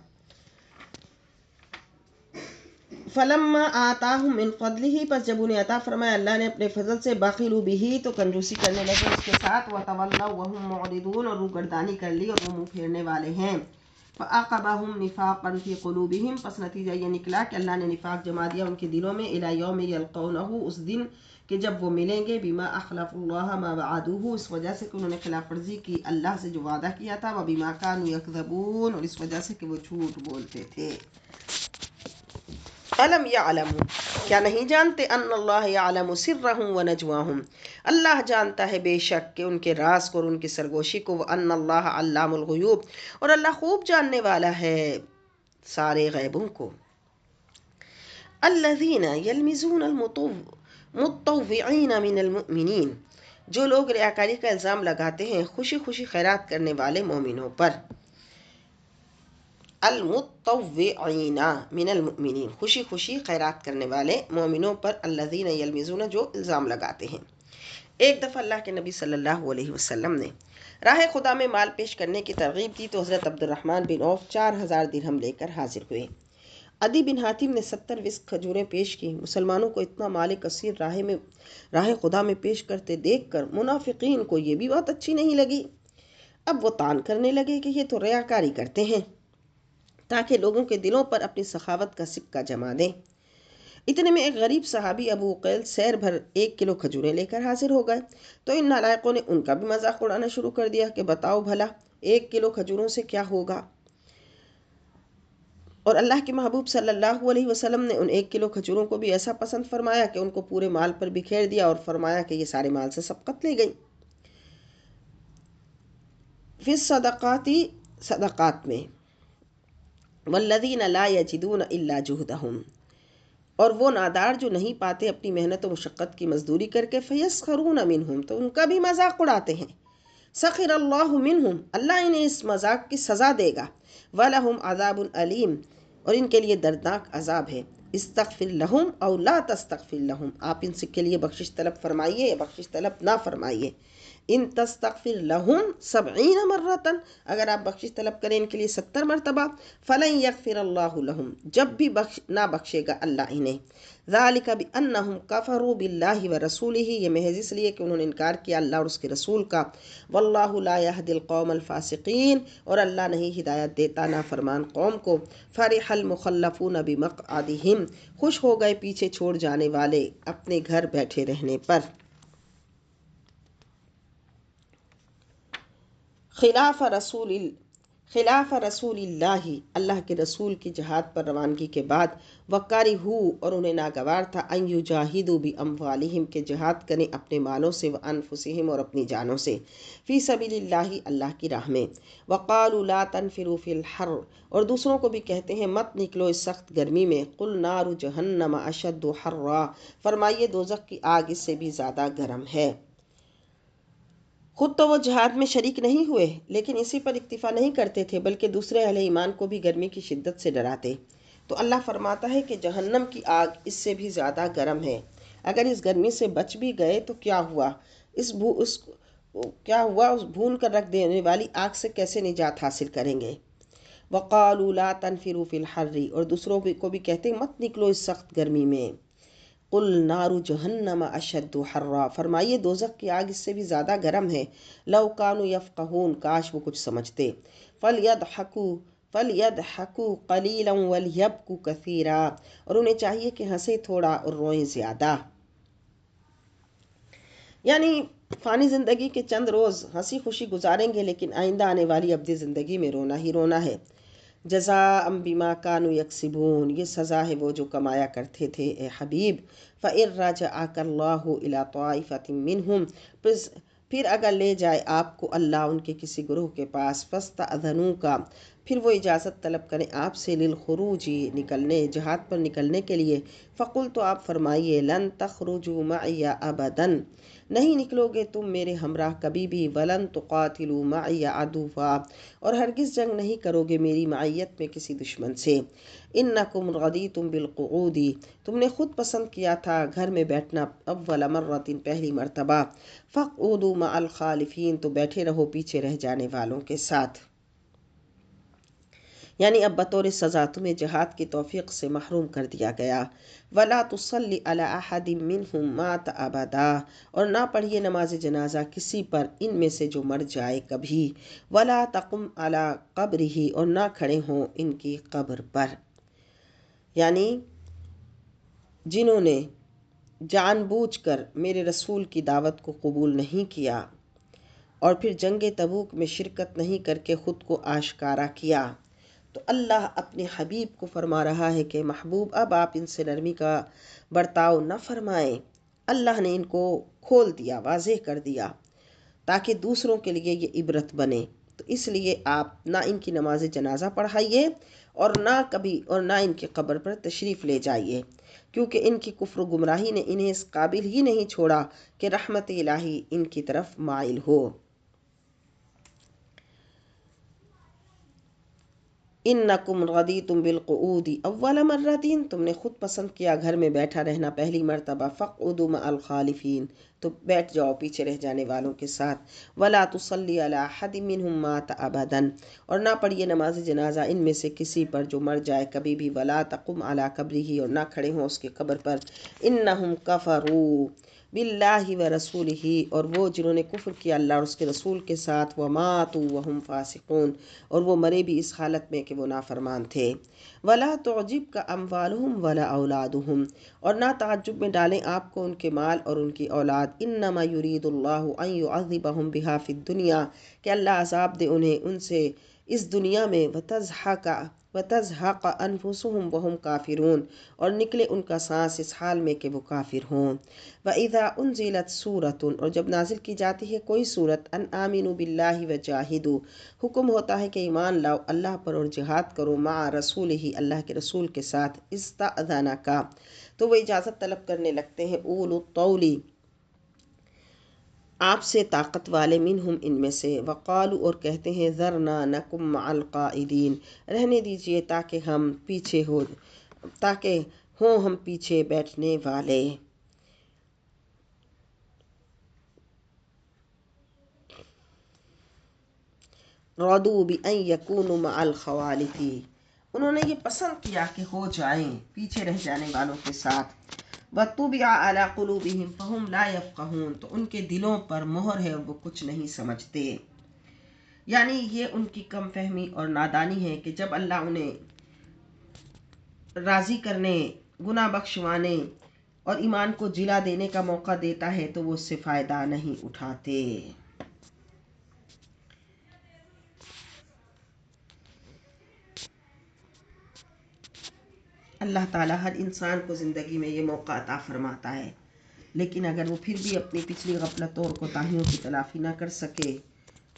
فلما آتاہم من فضلہ، پس جب انہیں عطا فرمایا اللہ نے اپنے فضل سے، بخلوا بہ، تو کنجوسی کرنے لگے اس کے ساتھ، وتولوا وہم معرضون، اور روگردانی کر لی اور وہ منہ پھیرنے والے ہیں۔ فعاقبہم نفاقا فی قلوبہم، پس نتیجہ یہ نکلا کہ اللہ نے نفاق جما دیا ان کے دلوں میں، الی یوم یلقونہ، اس دن کہ جب وہ ملیں گے، بما اخلف اللہ ما وعدوہ، اس وجہ سے کہ انہوں نے خلاف ورزی کی اللہ سے جو وعدہ کیا تھا، وبما کانوا یکذبون، اور اس وجہ سے کہ وہ جھوٹ بولتے تھے۔ الم یعلموا، کیا نہیں جانتے، ان اللہ یعلم سرہم ونجواہم، اللہ جانتا ہے بے شک کہ ان کے راز کو اور ان کی سرگوشی کو، وان اللہ علام الغیوب، اور اللہ خوب جاننے والا ہے سارے غیبوں کو۔ الذین یلمزون المطوعین من المؤمنین، جو لوگ ریاکاری کا الزام لگاتے ہیں خوشی خوشی خیرات کرنے والے مومنوں پر۔ المطوعین من المؤمنین، خوشی خوشی خیرات کرنے والے مومنوں پر، الذین یلمزون، جو الزام لگاتے ہیں۔ ایک دفعہ اللہ کے نبی صلی اللہ علیہ وسلم نے راہ خدا میں مال پیش کرنے کی ترغیب دی تو حضرت عبد الرحمن بن عوف 4000 درہم لے کر حاضر ہوئے۔ عدی بن حاتم نے 70 وسق کھجوریں پیش کی۔ مسلمانوں کو اتنا مال کثیر راہ خدا میں پیش کرتے دیکھ کر منافقین کو یہ بھی بات اچھی نہیں لگی۔ اب وہ طعن کرنے لگے کہ یہ تو ریاکاری کرتے ہیں تاکہ لوگوں کے دلوں پر اپنی سخاوت کا سکہ جما دیں۔ اتنے میں ایک غریب صحابی ابو عقیل سیر بھر 1 کلو کھجوریں لے کر حاضر ہو گئے، تو ان نالائقوں نے ان کا بھی مذاق اڑانا شروع کر دیا کہ بتاؤ بھلا 1 کلو کھجوروں سے کیا ہوگا؟ اور اللہ کے محبوب صلی اللہ علیہ وسلم نے ان 1 کلو کھجوروں کو بھی ایسا پسند فرمایا کہ ان کو پورے مال پر بکھیر دیا اور فرمایا کہ یہ سارے مال سے سبقت لے گئی۔ فی الصدقات، صدقات میں، والذین لا یجدون الا جہدہم، اور وہ نادار جو نہیں پاتے اپنی محنت و مشقت کی مزدوری کر کے، فیسخرون منہم، تو ان کا بھی مذاق اڑاتے ہیں۔ سخر اللہ منہم، اللہ انہیں اس مذاق کی سزا دے گا۔ وَلَهُمْ عَذَابٌ علیم، اور ان کے لیے دردناک عذاب ہے۔ استغفر لہم او لا تستغفر لہم، آپ ان سے کے لیے بخشش طلب فرمائیے یا بخشش طلب نہ فرمائیے۔ ان تستغفر لہم 70 مرتن، اگر آپ بخشش طلب کریں ان کے لیے 70 مرتبہ، فلن یغفر اللہ لہم، جب بھی نہ بخشے گا اللہ انہیں۔ ذالک بانہم کفروا باللہ ورسولہ، یہ محض اس لیے کہ انہوں نے انکار کیا اللہ اور اس کے رسول کا۔ واللہ لا یہدی القوم الفاسقین، اور اللہ نہیں ہدایت دیتا نافرمان قوم کو۔ فرح المخلفون بمقعدہم، خوش ہو گئے پیچھے چھوڑ جانے والے اپنے گھر بیٹھے رہنے پر۔ خلاف رسول اللہ، اللہ کے رسول کی جہاد پر روانگی کے بعد، وَكَرِهُ، اور انہیں ناگوار تھا، ان یجاہدوا باموالہم، کہ جہاد کریں اپنے مالوں سے، وانفسہم، اور اپنی جانوں سے، فی سبیل اللہ، اللہ کی راہ میں۔ وقالوا لا تنفروا فی الحر، اور دوسروں کو بھی کہتے ہیں مت نکلو اس سخت گرمی میں۔ قل نار جہنم اشد حرا، فرمائیے دوزخ کی آگ اس سے بھی زیادہ گرم ہے۔ خود تو وہ جہاد میں شریک نہیں ہوئے، لیکن اسی پر اکتفا نہیں کرتے تھے بلکہ دوسرے اہل ایمان کو بھی گرمی کی شدت سے ڈراتے۔ تو اللہ فرماتا ہے کہ جہنم کی آگ اس سے بھی زیادہ گرم ہے۔ اگر اس گرمی سے بچ بھی گئے تو کیا ہوا، اس بھون کر رکھ دینے والی آگ سے کیسے نجات حاصل کریں گے۔ وقالوا لا تنفروا فی الحر، اور دوسروں کو بھی کہتے ہیں مت نکلو اس سخت گرمی میں۔ قل نار جہنم اشد حرا، فرمائیے دوزخ کی آگ اس سے بھی زیادہ گرم ہے۔ لو کانوا یفقہون، کاش وہ کچھ سمجھتے۔ فلیضحکوا فَلْيَضْحَكُوا قَلِيلًا وَلْيَبْكُوا كَثِيرًا، اور انہیں چاہیے کہ ہنسیں تھوڑا اور روئیں زیادہ۔ یعنی فانی زندگی کے چند روز ہنسی خوشی گزاریں گے، لیکن آئندہ آنے والی ابدی زندگی میں رونا ہی رونا ہے۔ جزاء بما كانوا يكسبون، یہ سزا ہے وہ جو کمایا کرتے تھے اے حبیب۔ فَإِن رَجَعَكَ اللَّهُ إِلَى طَائِفَةٍ مِّنْهُمْ، پھر اگر لے جائے آپ کو اللہ ان کے کسی گروہ کے پاس، فَاسْتَأْذَنُوكَ، پھر وہ اجازت طلب کریں آپ سے، للخروج، نکلنے، جہاد پر نکلنے کے لیے، فقل، تو آپ فرمائیے، لن تخرجوا معي ابدا، نہیں نکلو گے تم میرے ہمراہ کبھی بھی، ولن تقاتلوا معي عدوا، اور ہرگز جنگ نہیں کرو گے میری معیت میں کسی دشمن سے، انکم رضیتم بالقعود، تم نے خود پسند کیا تھا گھر میں بیٹھنا، اول مرۃ، پہلی مرتبہ، فاقعدوا مع الخالفین، تو بیٹھے رہو پیچھے رہ جانے والوں کے ساتھ۔ یعنی اب بطور سزا تمہیں جہاد کی توفیق سے محروم کر دیا گیا۔ وَلَا تُصَلِّ عَلَىٰ أَحَدٍ مِّنْهُمْ مَاتَ أَبَدًا، اور نہ پڑھیے نماز جنازہ کسی پر ان میں سے جو مر جائے کبھی، وَلَا تَقُمْ عَلَىٰ قَبْرِهِ، اور نہ کھڑے ہوں ان کی قبر پر۔ یعنی جنہوں نے جان بوجھ کر میرے رسول کی دعوت کو قبول نہیں کیا اور پھر جنگ تبوک میں شرکت نہیں کر کے خود کو آشکارا کیا، تو اللہ اپنے حبیب کو فرما رہا ہے کہ محبوب اب آپ ان سے نرمی کا برتاؤ نہ فرمائیں۔ اللہ نے ان کو کھول دیا، واضح کر دیا، تاکہ دوسروں کے لیے یہ عبرت بنے، تو اس لیے آپ نہ ان کی نماز جنازہ پڑھائیے اور نہ ان کی قبر پر تشریف لے جائیے، کیونکہ ان کی کفر و گمراہی نے انہیں اس قابل ہی نہیں چھوڑا کہ رحمت الہی ان کی طرف مائل ہو۔ انکم رضیتم بالقعود اول مرۃ، تم نے خود پسند کیا گھر میں بیٹھا رہنا پہلی مرتبہ، فاقعدوا مع الخالفین، تو بیٹھ جاؤ پیچھے رہ جانے والوں کے ساتھ، ولا تصلی علی احد منہم مات ابدا، اور نہ پڑھیے نماز جنازہ ان میں سے کسی پر جو مر جائے کبھی بھی، ولا تقم علی قبرہ، اور نہ کھڑے ہوں اس کی قبر پر، انہم کفروا باللہ ورسولہ، اور وہ جنہوں نے کفر کیا اللہ اور اس کے رسول کے ساتھ، وماتوا وہم فاسقون، اور وہ مرے بھی اس حالت میں کہ وہ نافرمان تھے، ولا تعجبک اموالہم ولا اولادہم، اور نہ تعجب میں ڈالیں آپ کو ان کے مال اور ان کی اولاد، انما یرید اللہ ان یعذبہم بہا فی الدنیا، کہ اللہ عذاب دے انہیں ان سے اس دنیا میں، وتزہق انفسہم وہم کافرون، اور نکلے ان کا سانس اس حال میں کہ وہ کافر ہوں، وَإِذَا أُنزِلَتْ سُورَةٌ، اور جب نازل کی جاتی ہے کوئی سورت، ان آمنوا باللہ وجاہدوا، حکم ہوتا ہے کہ ایمان لاؤ اللہ پر اور جہاد کرو، مع رسولہ، اللہ کے رسول کے ساتھ، استأذنک، تو وہ اجازت طلب کرنے لگتے ہیں، اولو الطول، آپ سے طاقت والے، منہم ان میں سے، وقالوا، اور کہتے ہیں، ذرنا نکم مع القائدین، رہنے دیجئے تاکہ ہم پیچھے ہم پیچھے بیٹھنے والے۔ رضوا بأن يكونوا مع الخوالف، انہوں نے یہ پسند کیا کہ ہو جائیں پیچھے رہ جانے والوں کے ساتھ، وطبع على قلوبهم فهم لا يفقهون، تو ان کے دلوں پر مہر ہے اور وہ کچھ نہیں سمجھتے۔ یعنی یہ ان کی کم فہمی اور نادانی ہے کہ جب اللہ انہیں راضی کرنے، گناہ بخشوانے اور ایمان کو جلا دینے کا موقع دیتا ہے تو وہ اس سے فائدہ نہیں اٹھاتے۔ اللہ تعالیٰ ہر انسان کو زندگی میں یہ موقع عطا فرماتا ہے، لیکن اگر وہ پھر بھی اپنی پچھلی غفلتوں اور کوتاہیوں کی تلافی نہ کر سکے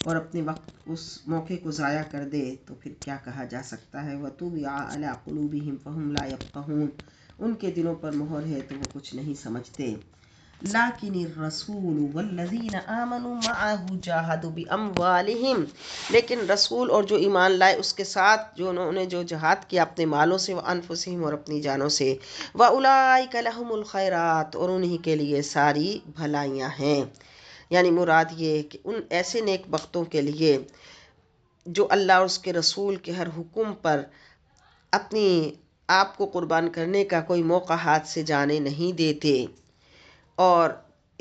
اور اپنے وقت اس موقع کو ضائع کر دے تو پھر کیا کہا جا سکتا ہے، وَطُبِعَ عَلَىٰ قُلُوبِهِمْ فَهُمْ لَا يَفْقَهُونَ، ان کے دلوں پر مہر ہے تو وہ کچھ نہیں سمجھتے۔ لیکن الرسول والذین آمنوا معه جاہدوا باموالہم، لیکن رسول اور جو ایمان لائے اس کے ساتھ جو انہوں نے جو جہاد کیا اپنے مالوں سے، وانفسہم، اور اپنی جانوں سے، واولئک لہم الخیرات، اور انہی کے لیے ساری بھلائیاں ہیں۔ یعنی مراد یہ کہ ان ایسے نیک بختوں کے لیے جو اللہ اور اس کے رسول کے ہر حکم پر اپنی آپ کو قربان کرنے کا کوئی موقع ہاتھ سے جانے نہیں دیتے اور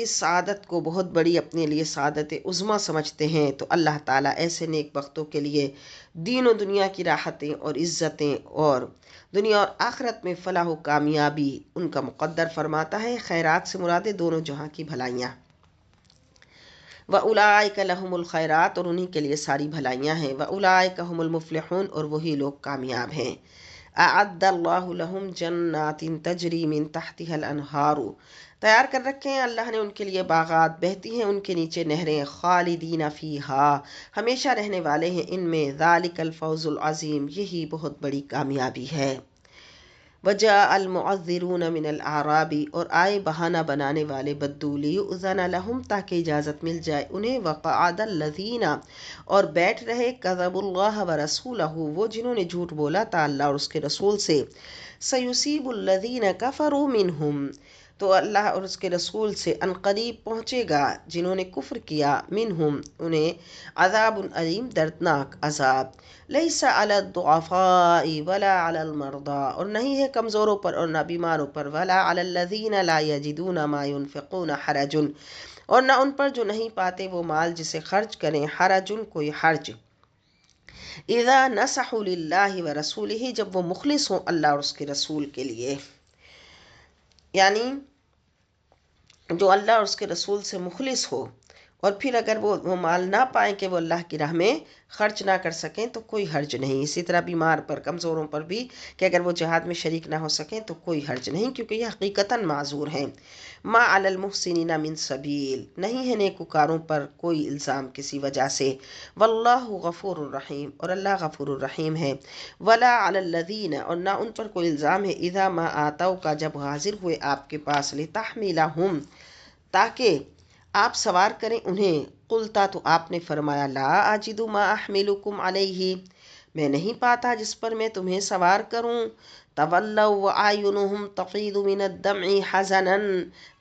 اس سعادت کو بہت بڑی اپنے لیے سعادت عظمیٰ سمجھتے ہیں تو اللہ تعالیٰ ایسے نیک بختوں کے لیے دین و دنیا کی راحتیں اور عزتیں اور دنیا اور آخرت میں فلاح و کامیابی ان کا مقدر فرماتا ہے۔ خیرات سے مراد دونوں جہاں کی بھلائیاں۔ وَأُولَٰئِكَ لَهُمُ الْخَيْرَاتُ، اور انہی کے لیے ساری بھلائیاں ہیں۔ وَأُولَٰئِكَ هُمُ الْمُفْلِحُونَ، اور وہی لوگ کامیاب ہیں۔ أَعَدَّ اللَّهُ لَهُمْ جَنَّاتٍ تَجْرِي مِن تَحْتِهَا الْأَنْهَارُ، تیار کر رکھے ہیں اللہ نے ان کے لیے باغات، بہتی ہیں ان کے نیچے نہریں، خالدین فیہا، ہمیشہ رہنے والے ہیں ان میں، ذالک الفوز العظیم، یہی بہت بڑی کامیابی ہے۔ وجاء المعذرون من الاعراب، اور آئے بہانہ بنانے والے بدو، لیؤذن لہم، تاکہ اجازت مل جائے انہیں، وقعد الذین، اور بیٹھ رہے، کذبوا اللہ ورسولہ، وہ جنہوں نے جھوٹ بولا تھا اللہ اور اس کے رسول سے، سیصیب الذین کفروا منہم، تو اللہ اور اس کے رسول سے عنقریب پہنچے گا جنہوں نے کفر کیا، منہم انہیں، عذاب علیم، دردناک عذاب، لیس علی الضعفاء ولا علی المرضى، اور نہیں ہے کمزوروں پر اور نہ بیماروں پر، ولا علی الذین لا یجدون ما ينفقون حرج، اور نہ ان پر جو نہیں پاتے وہ مال جسے خرچ کریں، حرج کوئی حرج، اذا نصحوا للہ ورسولہ، جب وہ مخلص ہوں اللہ اور اس کے رسول کے لیے، یعنی جو اللہ اور اس کے رسول سے مخلص ہو، اور پھر اگر وہ مال نہ پائیں کہ وہ اللہ کی راہ میں خرچ نہ کر سکیں تو کوئی حرج نہیں۔ اسی طرح بیمار پر، کمزوروں پر بھی کہ اگر وہ جہاد میں شریک نہ ہو سکیں تو کوئی حرج نہیں، کیونکہ یہ حقیقتاً معذور ہیں۔ ما علی المحسنین من سبیل، نہیں ہے نیکوکاروں پر کوئی الزام کسی وجہ سے، واللہ غفور الرحیم، اور اللہ غفور الرحیم ہے۔ ولا علی الذین، اور نہ ان پر کوئی الزام ہے، اذا ما آتوک، جب حاضر ہوئے آپ کے پاس، لتحملہم، تاکہ آپ سوار کریں انہیں، قلتا، تو آپ نے فرمایا، لا اجد ما احملکم علیہ، میں نہیں پاتا جس پر میں تمہیں سوار کروں، تولوا واعینہم تفیض من الدمع حزنا،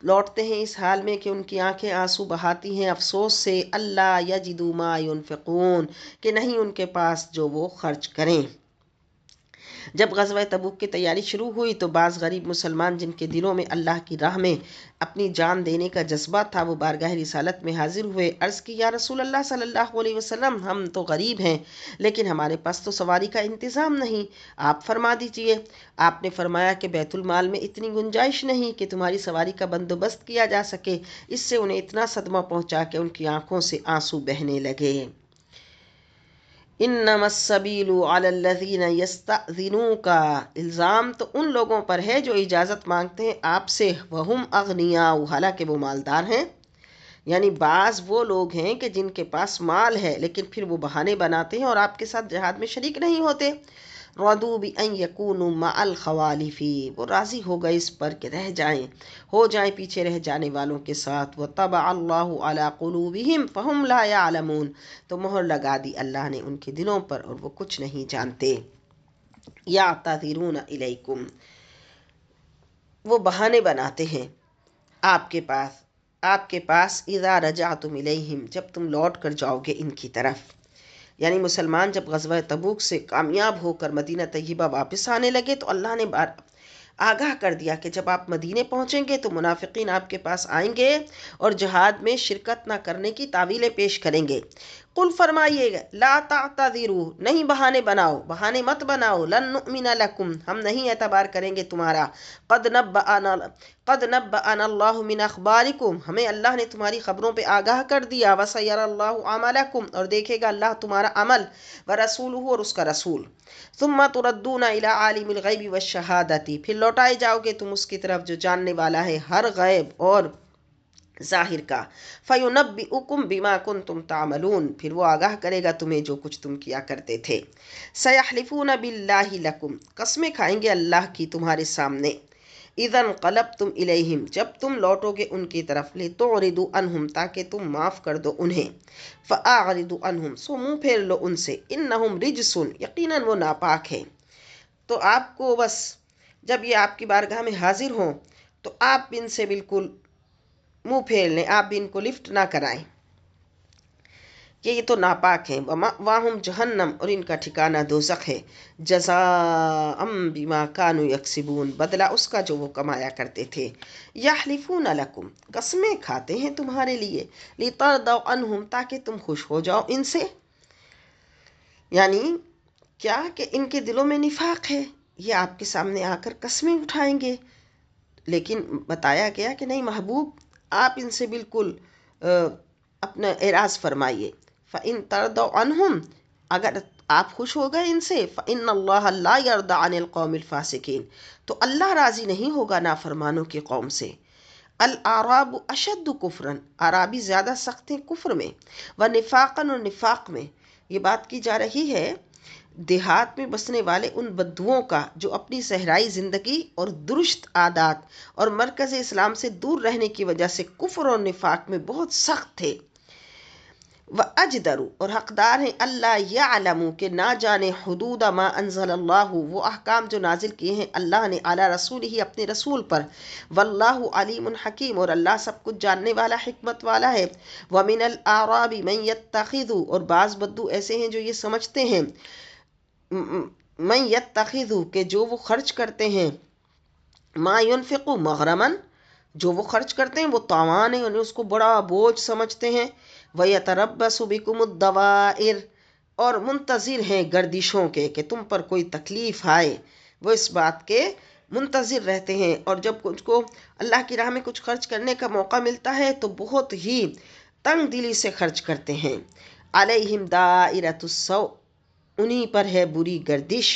لوٹتے ہیں اس حال میں کہ ان کی آنکھیں آنسو بہاتی ہیں افسوس سے، اللہ یجدوا ما ينفقون، کہ نہیں ان کے پاس جو وہ خرچ کریں۔ جب غزوہ تبوک کی تیاری شروع ہوئی تو بعض غریب مسلمان جن کے دلوں میں اللہ کی راہ میں اپنی جان دینے کا جذبہ تھا، وہ بارگاہ رسالت میں حاضر ہوئے، عرض کی، یا رسول اللہ صلی اللہ علیہ وسلم، ہم تو غریب ہیں لیکن ہمارے پاس تو سواری کا انتظام نہیں، آپ فرما دیجئے۔ آپ نے فرمایا کہ بیت المال میں اتنی گنجائش نہیں کہ تمہاری سواری کا بندوبست کیا جا سکے۔ اس سے انہیں اتنا صدمہ پہنچا کہ ان کی آنکھوں سے آنسو بہنے لگے۔ انما السبیل علی الذین یستأذنوک، الزام تو ان لوگوں پر ہے جو اجازت مانگتے ہیں آپ سے، وہم اغنیاء، حالانکہ وہ مالدار ہیں، یعنی بعض وہ لوگ ہیں کہ جن کے پاس مال ہے لیکن پھر وہ بہانے بناتے ہیں اور آپ کے ساتھ جہاد میں شریک نہیں ہوتے۔ رضوا بأن یکونوا مع الخوالف، وہ راضی ہو گئے اس پر کہ ہو جائیں پیچھے رہ جانے والوں کے ساتھ، وطبع اللہ علی قلوبہم فہم لا یعلمون، تو مہر لگا دی اللہ نے ان کے دلوں پر اور وہ کچھ نہیں جانتے۔ یعتذرون الیکم، وہ بہانے بناتے ہیں آپ کے پاس اذا رجعتم الیہم، جب تم لوٹ کر جاؤ گے ان کی طرف، یعنی مسلمان جب غزوہ تبوک سے کامیاب ہو کر مدینہ طیبہ واپس آنے لگے تو اللہ نے آگاہ کر دیا کہ جب آپ مدینے پہنچیں گے تو منافقین آپ کے پاس آئیں گے اور جہاد میں شرکت نہ کرنے کی تاویلیں پیش کریں گے۔ قل فرمائیے گا، لا تعتذروا، نہیں بہانے مت بناؤ، لن نؤمن لکم، ہم نہیں اعتبار کریں گے تمہارا، قد نبأنا اللہ من اخبارکم، ہمیں اللہ نے تمہاری خبروں پہ آگاہ کر دیا، وسیری اللہ عملکم، اور دیکھے گا اللہ تمہارا عمل، ورسولہ، اور اس کا رسول، ثم تردون الی عالم الغیب والشہادۃ، پھر لوٹائے جاؤ گے تم اس کی طرف جو جاننے والا ہے ہر غیب اور ظاہر کا، فَيُنَبِّئُكُم بِمَا كُنتُمْ تَعْمَلُونَ، پھر وہ آگاہ کرے گا تمہیں جو کچھ تم کیا کرتے تھے۔ سَيَحْلِفُونَ بِاللَّهِ لَكُمْ، قسمیں کھائیں گے اللہ کی تمہارے سامنے، اِذَا انقلبتم الیہم، جب تم لوٹو گے ان کی طرف، لِتُعْرِضُوا عنہم، تاکہ تم معاف کر دو انہیں، فَأَعْرِضُوا عنہم، سو منہ پھیر لو ان سے، اِنَّهُمْ رِجْسٌ، یقیناً وہ ناپاک ہیں۔ تو آپ کو بس جب یہ آپ کی بارگاہ میں حاضر ہوں تو آپ ان سے بالکل منہ پھیر لیں، آپ بھی ان کو لفٹ نہ کرائیں۔ کہ یہ تو ناپاک ہیں، ومأواہم جہنم، اور ان کا ٹھکانہ دوزخ ہے، جزاء بما کانوا یکسبون، بدلہ اس کا جو وہ کمایا کرتے تھے، یحلفون لکم، قسمیں کھاتے ہیں تمہارے لیے، لترضوا عنہم، تاکہ تم خوش ہو جاؤ ان سے، یعنی کیا کہ ان کے دلوں میں نفاق ہے، یہ آپ کے سامنے آ کر قسمیں اٹھائیں گے، لیکن بتایا گیا کہ نہیں محبوب، آپ ان سے بالکل اپنا اعراض فرمائیے، فَإِن تَرْضَوْا عَنْهُمْ، اگر آپ خوش ہو گئے ان سے، فَإِنَّ اللَّهَ لَا يَرْضَى عَنِ الْقَوْمِ الْفَاسِقِينَ، تو اللہ راضی نہیں ہوگا نافرمانوں کی قوم سے۔ الاعراب اشد کفرن، عرابی زیادہ سخت ہیں کفر میں، ونفاقاً، اور نفاق میں، یہ بات کی جا رہی ہے دیہات میں بسنے والے ان بدوؤں کا جو اپنی صحرائی زندگی اور درست عادات اور مرکز اسلام سے دور رہنے کی وجہ سے کفر اور نفاق میں بہت سخت تھے، وَأَجْدَرُ، اور حقدار ہیں اللہ يَعْلَمُ، کہ نہ جانے حدود ما انزل اللہ، وہ احکام جو نازل کیے ہیں اللہ نے علی رسول ہی، اپنے رسول پر، واللہ علیم حکیم، اور اللہ سب کچھ جاننے والا حکمت والا ہے، وَمِنَ الْأَعْرَابِ مَن يَتَّخِذُ، اور بعض بدو ایسے ہیں جو یہ سمجھتے ہیں، من یتخذ، کہ جو وہ خرچ کرتے ہیں، ما ينفق مغرمن، جو وہ خرچ کرتے ہیں وہ تاوان ہے، یعنی اس کو بڑا بوجھ سمجھتے ہیں، وَيَتَرَبَّصُ بِكُمُ الدَّوَائِرَ، اور منتظر ہیں گردشوں کے کہ تم پر کوئی تکلیف آئے، وہ اس بات کے منتظر رہتے ہیں، اور جب کچھ کو اللہ کی راہ میں کچھ خرچ کرنے کا موقع ملتا ہے تو بہت ہی تنگ دلی سے خرچ کرتے ہیں۔ علیہم دائرۃ السوء، انہی پر ہے بری گردش،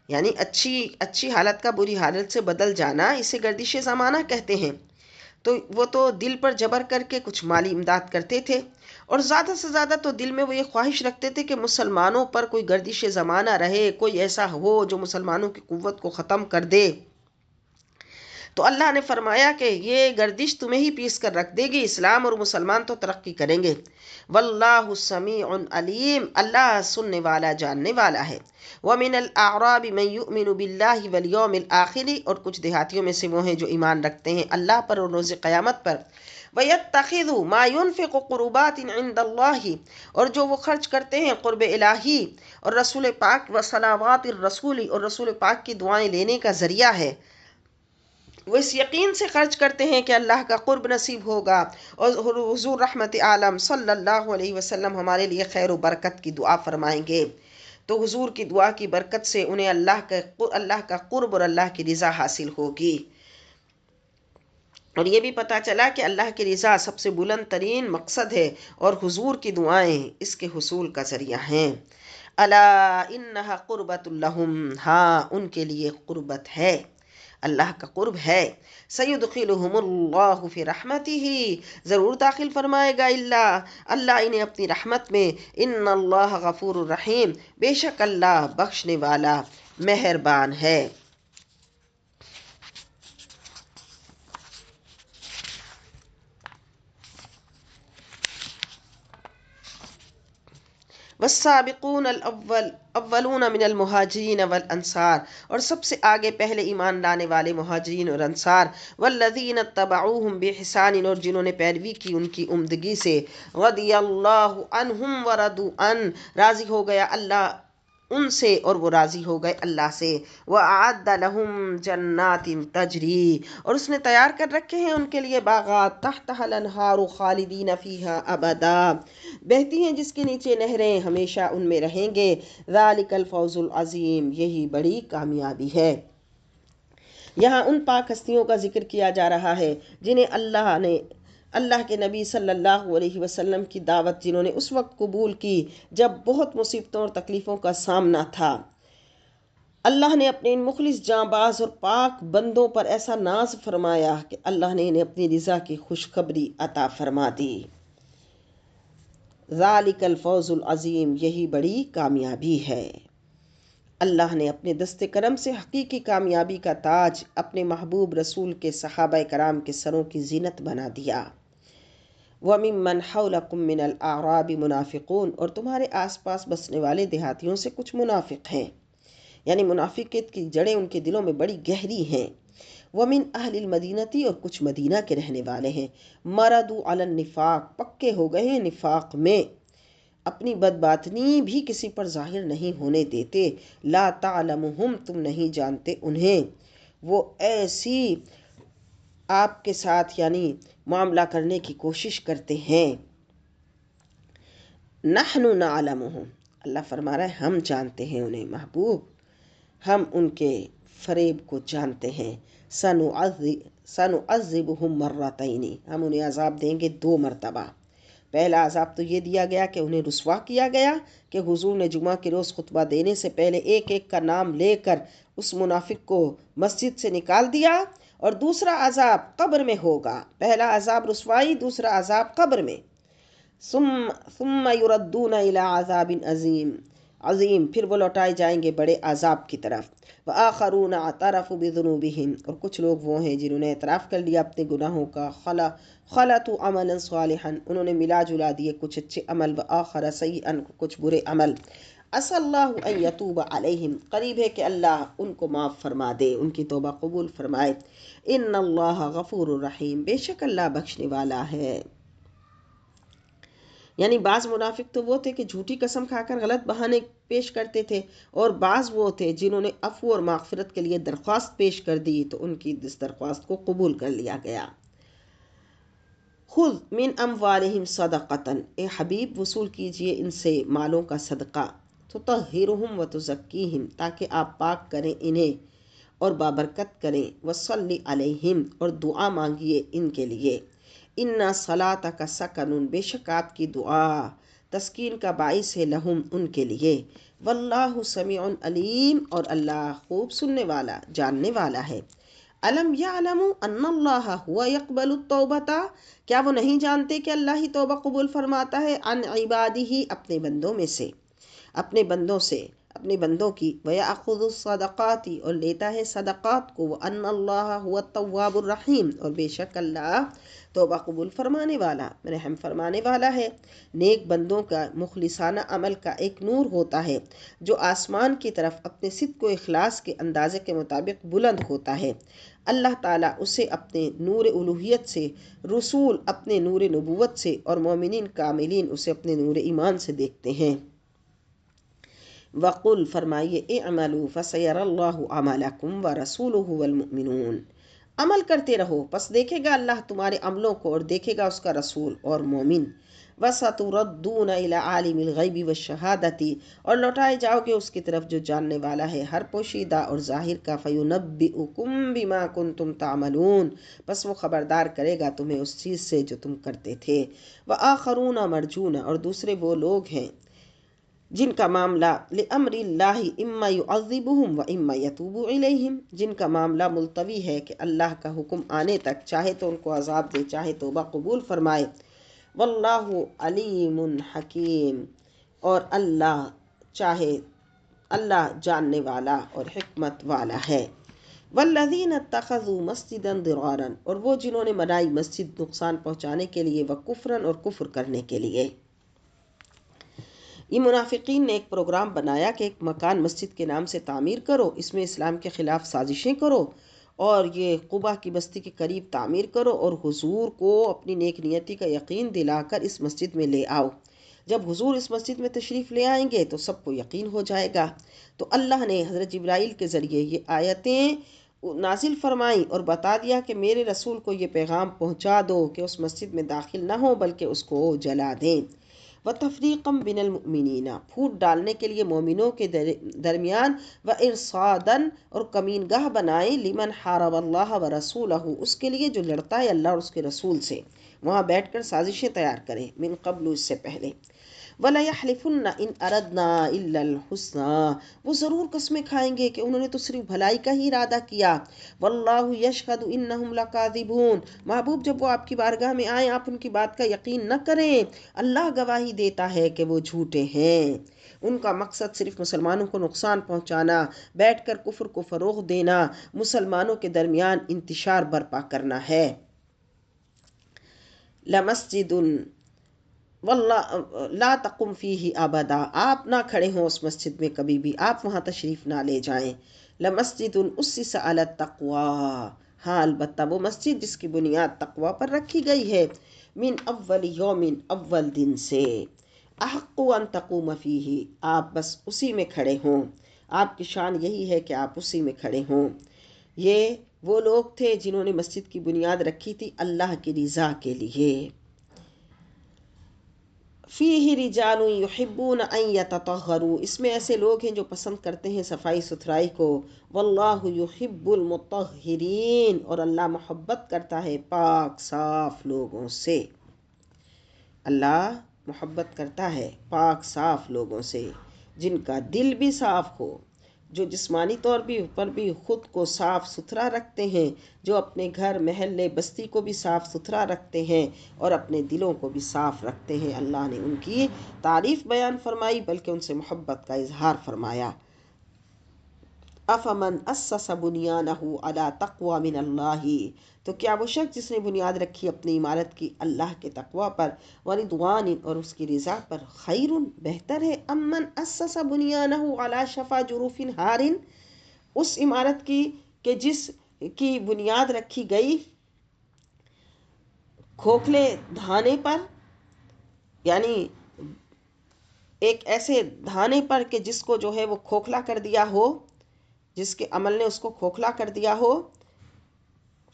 یعنی اچھی حالت کا بری حالت سے بدل جانا، اسے گردش زمانہ کہتے ہیں۔ تو وہ تو دل پر جبر کر کے کچھ مالی امداد کرتے تھے، اور زیادہ سے زیادہ تو دل میں وہ یہ خواہش رکھتے تھے کہ مسلمانوں پر کوئی گردش زمانہ رہے، کوئی ایسا ہو جو مسلمانوں کی قوت کو ختم کر دے۔ تو اللہ نے فرمایا کہ یہ گردش تمہیں ہی پیس کر رکھ دے گی، اسلام اور مسلمان تو ترقی کریں گے۔ واللہ سمیع علیم، اللہ سننے والا جاننے والا ہے۔ ومن الاعراب من یؤمن باللہ والیوم الآخر، اور کچھ دیہاتیوں میں سے وہ ہیں جو ایمان رکھتے ہیں اللہ پر اور روز قیامت پر، وَيَتَّخِذُ مَا يُنْفِقُ قُرُبَاتٍ عِنْدَ اللَّهِ، اور جو وہ خرچ کرتے ہیں قرب الہی اور رسول پاک، وصلوات الرسول، اور رسول پاک کی دعائیں لینے کا ذریعہ ہے، وہ اس یقین سے خرچ کرتے ہیں کہ اللہ کا قرب نصیب ہوگا، اور حضور رحمت عالم صلی اللہ علیہ وسلم ہمارے لیے خیر و برکت کی دعا فرمائیں گے، تو حضور کی دعا کی برکت سے انہیں اللہ کا قرب اور اللہ کی رضا حاصل ہوگی۔ اور یہ بھی پتہ چلا کہ اللہ کی رضا سب سے بلند ترین مقصد ہے، اور حضور کی دعائیں اس کے حصول کا ذریعہ ہیں۔ الا انہا قربت لہم، ہاں ان کے لیے قربت ہے، اللہ کا قرب ہے۔ سیدخلہم اللہ فی رحمتہ، ضرور داخل فرمائے گا اللہ انہیں اپنی رحمت میں، ان اللہ غفور الرحیم، بے شک اللہ بخشنے والا مہربان ہے۔ والسابقون الاولون من المہاجرین والانصار، اور سب سے آگے پہلے ایمان لانے والے مہاجرین اور انصار، والذین اتبعوہم بإحسان، اور جنہوں نے پیروی کی ان کی عمدگی سے، رضی اللہ عنہم ورضوا عنہ، راضی ہو گیا اللہ ان سے اور وہ راضی ہو گئے اللہ سے، وَأَعَدَّ لَهُمْ جَنَّاتٍ تَجْرِي، اور اس نے تیار کر رکھے ہیں ان کے لیے باغات، تحتها الانہار خالدین فیہا ابدا، بہتی ہیں جس کے نیچے نہریں، ہمیشہ ان میں رہیں گے، ذالک الفوز العظیم، یہی بڑی کامیابی ہے۔ یہاں ان پاک ہستیوں کا ذکر کیا جا رہا ہے جنہیں اللہ کے نبی صلی اللہ علیہ وسلم کی دعوت، جنہوں نے اس وقت قبول کی جب بہت مصیبتوں اور تکلیفوں کا سامنا تھا، اللہ نے اپنے ان مخلص جاں باز اور پاک بندوں پر ایسا ناز فرمایا کہ اللہ نے انہیں اپنی رضا کی خوشخبری عطا فرما دی۔ ذالک الفوز العظیم، یہی بڑی کامیابی ہے۔ اللہ نے اپنے دست کرم سے حقیقی کامیابی کا تاج اپنے محبوب رسول کے صحابہ کرام کے سروں کی زینت بنا دیا۔ وَمِمَّنْ حَوْلَكُمْ مِنَ الْأَعْرَابِ مُنَافِقُونَ، اور تمہارے آس پاس بسنے والے دیہاتیوں سے کچھ منافق ہیں، یعنی منافقت کی جڑیں ان کے دلوں میں بڑی گہری ہیں۔ وَمِنْ أَهْلِ الْمَدِينَةِ، اور کچھ مدینہ کے رہنے والے ہیں، مَرَدُوا عَلَى النِّفَاقِ، پکے ہو گئے ہیں نفاق میں، اپنی بدباطنی بھی کسی پر ظاہر نہیں ہونے دیتے. لا تعلمہم تم نہیں جانتے انہیں، وہ ایسی آپ کے ساتھ یعنی معاملہ کرنے کی کوشش کرتے ہیں. نحن نعلمہم، اللہ فرما رہا ہے ہم جانتے ہیں انہیں محبوب، ہم ان کے فریب کو جانتے ہیں. سنعذبہم مرتین، ہم انہیں عذاب دیں گے 2 مرتبہ. پہلا عذاب تو یہ دیا گیا کہ انہیں رسوا کیا گیا کہ حضور نے جمعہ کے روز خطبہ دینے سے پہلے ایک ایک کا نام لے کر اس منافق کو مسجد سے نکال دیا. اور دوسرا عذاب قبر میں ہوگا. پہلا عذاب رسوائی، دوسرا عذاب قبر میں. ثم یردون الی عذاب عظیم، پھر وہ لوٹائے جائیں گے بڑے عذاب کی طرف. وآخرون اعترفوا بذنوبہم، اور کچھ لوگ وہ ہیں جنہوں نے اعتراف کر لیا اپنے گناہوں کا. خلطوا عملا صالحا، انہوں نے ملا جلا دیے کچھ اچھے عمل، وآخر سیئا، کچھ برے عمل. عسى اللہ ان یتوب علیہم، قریب ہے کہ اللہ ان کو معاف فرما دے، ان کی توبہ قبول فرمائے. ان اللہ غفور الرحیم، بے شک اللہ بخشنے والا ہے. یعنی بعض منافق تو وہ تھے کہ جھوٹی قسم کھا کر غلط بہانے پیش کرتے تھے، اور بعض وہ تھے جنہوں نے عفو اور مغفرت کے لیے درخواست پیش کر دی تو ان کی اس درخواست کو قبول کر لیا گیا. خذ من اموالہم صدقۃ، اے حبیب وصول کیجئے ان سے مالوں کا صدقہ. تطہرہم وتزکیہم، تاکہ آپ پاک کریں انہیں اور بابرکت کریں. وصلی علیہم، اور دعا مانگیے ان کے لیے. ان صلاتک سکن، بے شک آپ کی دعا تسکین کا باعث ہے لہم ان کے لیے. واللہ سمیع علیم، اور اللہ خوب سننے والا جاننے والا ہے. الم یعلموا ان اللہ هو یقبل التوبۃ، کیا وہ نہیں جانتے کہ اللہ ہی توبہ قبول فرماتا ہے. عن عبادہ، اپنے بندوں میں سے، اپنے بندوں سے، اپنے بندوں کی. وَيَأْخُذُ الصَّدَقَاتِ، اور لیتا ہے صدقات کو. وَأَنَّ اللَّهَ هُوَ التَّوَّابُ الرَّحِيمُ، اور بے شک اللہ توبہ قبول فرمانے والا، رحم فرمانے والا ہے. نیک بندوں کا مخلصانہ عمل کا ایک نور ہوتا ہے جو آسمان کی طرف اپنے صدق و اخلاص کے اندازے کے مطابق بلند ہوتا ہے. اللہ تعالیٰ اسے اپنے نور الوہیت سے، رسول اپنے نور نبوت سے، اور مومنین کاملین اسے اپنے نور ایمان سے دیکھتے ہیں. وقل، فرمائیے، اعملوا فسیر اللہ عملکم ورسولہ والمؤمنون، عمل کرتے رہو پس دیکھے گا اللہ تمہارے عملوں کو اور دیکھے گا اس کا رسول اور مومن. وَسَتُرَدُّونَ إِلَىٰ عَالِمِ الْغَيْبِ وَالشَّهَادَةِ، اور لوٹائے جاؤ گے اس کی طرف جو جاننے والا ہے ہر پوشیدہ اور ظاہر کا. فَيُنَبِّئُكُم بِمَا كُنتُمْ تَعْمَلُونَ، بس وہ خبردار کرے گا تمہیں اس چیز سے جو تم کرتے تھے. وَآخَرُونَ مَرْجُونَ، اور دوسرے وہ لوگ ہیں جن کا معاملہ لِأَمْرِ اللَّهِ إِمَّا يُعَذِّبُهُمْ وَإِمَّا يَتُوبُ إِلَيْهِمْ، جن کا معاملہ ملتوی ہے کہ اللہ کا حکم آنے تک چاہے تو ان کو عذاب دے، چاہے توبہ قبول فرمائے. واللہ علیم حکیم، اور اللہ جاننے والا اور حکمت والا ہے. والذین اتخذوا مسجدا ضرارا، اور وہ جنہوں نے بنائی مسجد نقصان پہنچانے کے لیے، وکفرا، اور کفر کرنے کے لیے. یہ منافقین نے ایک پروگرام بنایا کہ ایک مکان مسجد کے نام سے تعمیر کرو، اس میں اسلام کے خلاف سازشیں کرو، اور یہ قبا کی بستی کے قریب تعمیر کرو، اور حضور کو اپنی نیک نیتی کا یقین دلا کر اس مسجد میں لے آؤ. جب حضور اس مسجد میں تشریف لے آئیں گے تو سب کو یقین ہو جائے گا. تو اللہ نے حضرت جبرائیل کے ذریعے یہ آیتیں نازل فرمائیں اور بتا دیا کہ میرے رسول کو یہ پیغام پہنچا دو کہ اس مسجد میں داخل نہ ہو بلکہ اس کو جلا دیں. وَتَفْرِيقًا بِينَ الْمُؤْمِنِينَ، پھوٹ ڈالنے کے لیے مومنوں کے درمیان. وَإِرْصَادًا، اور کمین گاہ بنائیں. لِمَنْ حَارَبَ اللَّهَ وَرَسُولَهُ، اس کے لیے جو لڑتا ہے اللہ اور اس کے رسول سے، وہاں بیٹھ کر سازشیں تیار کریں. من قبل، اس سے پہلے. وَلَيَحْلِفُنَّ إِنْ أَرَدْنَا إِلَّا الْحُسْنَىٰ، وہ ضرور قسمیں کھائیں گے کہ انہوں نے تو صرف بھلائی کا ہی ارادہ کیا. وَاللَّهُ يَشْهَدُ إِنَّهُمْ لَكَاذِبُونَ، محبوب جب وہ آپ کی بارگاہ میں آئیں آپ ان کی بات کا یقین نہ کریں، اللہ گواہی دیتا ہے کہ وہ جھوٹے ہیں. ان کا مقصد صرف مسلمانوں کو نقصان پہنچانا، بیٹھ کر کفر کو فروغ دینا، مسلمانوں کے درمیان انتشار برپا کرنا ہے. لَمَسْجِدٌ واللہ لا تقم فیہ ابدا، آپ نہ کھڑے ہوں اس مسجد میں کبھی بھی، آپ وہاں تشریف نہ لے جائیں. لمسجد اسس علی التقوی، ہاں البتہ وہ مسجد جس کی بنیاد تقوی پر رکھی گئی ہے. من اول یوم، اول دن سے. احق ان تقوم فیہ، آپ بس اسی میں کھڑے ہوں، آپ کی شان یہی ہے کہ آپ اسی میں کھڑے ہوں۔ یہ وہ لوگ تھے جنہوں نے مسجد کی بنیاد رکھی تھی اللہ کی رضا کے لیے۔ فیہ رجال یحبون ان یتطہروا، اس میں ایسے لوگ ہیں جو پسند کرتے ہیں صفائی ستھرائی کو۔ واللہ یحب المطہرین، اور اللہ محبت کرتا ہے پاک صاف لوگوں سے۔ اللہ محبت کرتا ہے پاک صاف لوگوں سے، جن کا دل بھی صاف ہو، جو جسمانی طور پر بھی خود کو صاف ستھرا رکھتے ہیں، جو اپنے گھر محلے بستی کو بھی صاف ستھرا رکھتے ہیں اور اپنے دلوں کو بھی صاف رکھتے ہیں۔ اللہ نے ان کی تعریف بیان فرمائی بلکہ ان سے محبت کا اظہار فرمایا۔ افمن اسس بنیانہ علی تقوی من اللہ، تو کیا وہ شخص جس نے بنیاد رکھی اپنی عمارت کی اللہ کے تقوی پر، ورضوان اور اس کی رضا پر، خیر بہتر ہے، امن اسس بنیانہ علی شفا جروف ہار، اس عمارت کی کہ جس کی بنیاد رکھی گئی کھوکھلے دھانے پر، یعنی ایک ایسے دھانے پر کہ جس کو جو ہے وہ کھوکھلا کر دیا ہو، جس کے عمل نے اس کو کھوکھلا کر دیا ہو،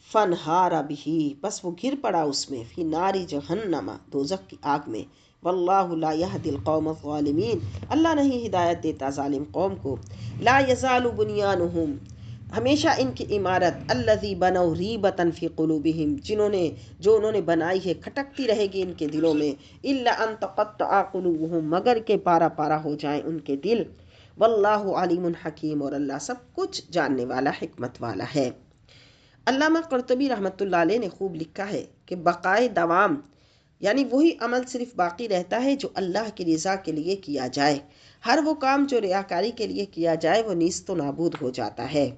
فنہار بھی، بس وہ گر پڑا اس میں، فی ناری جہنم، دوزخ کی آگ میں۔ واللہ لا یہدی القوم الظالمین، اللہ نہیں ہدایت دیتا ظالم قوم کو۔ لا یزال بنیانہم، ہمیشہ ان کی عمارت، الذی بنوا ریبۃ فی قلوبہم، جو انہوں نے بنائی ہے کھٹکتی رہے گی ان کے دلوں میں، الا ان تقطع قلوبہم، مگر کہ پارا پارا ہو جائیں ان کے دل۔ واللہ علیم حکیم، اور اللہ سب کچھ جاننے والا حکمت والا ہے۔ علامہ قرطبی رحمۃ اللہ علیہ نے خوب لکھا ہے کہ بقائے دوام، یعنی وہی عمل صرف باقی رہتا ہے جو اللہ کی رضا کے لیے کیا جائے، ہر وہ کام جو ریاکاری کے لیے کیا جائے وہ نیست و نابود ہو جاتا ہے۔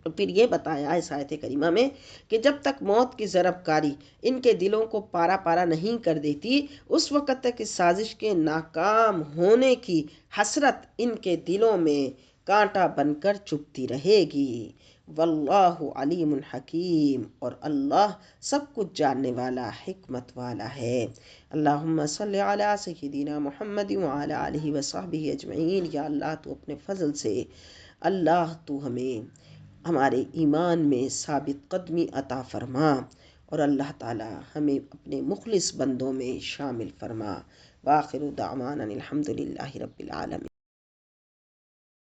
پھر یہ بتایا اس آیت کریمہ میں کہ جب تک موت کی ضرب کاری ان کے دلوں کو پارا پارا نہیں کر دیتی، اس وقت تک اس سازش کے ناکام ہونے کی حسرت ان کے دلوں میں کانٹا بن کر چبھتی رہے گی۔ واللہ علیم حکیم، اور اللہ سب کچھ جاننے والا حکمت والا ہے۔ اللہم صلی علی سیدنا محمد وعلی آلہ وصحبہ اجمعین۔ یا اللہ تو اپنے فضل سے، اللہ تو ہمیں ہمارے ایمان میں ثابت قدمی عطا فرما، اور اللہ تعالی ہمیں اپنے مخلص بندوں میں شامل فرما۔ وآخر دعوانا الحمد للہ رب العالمین۔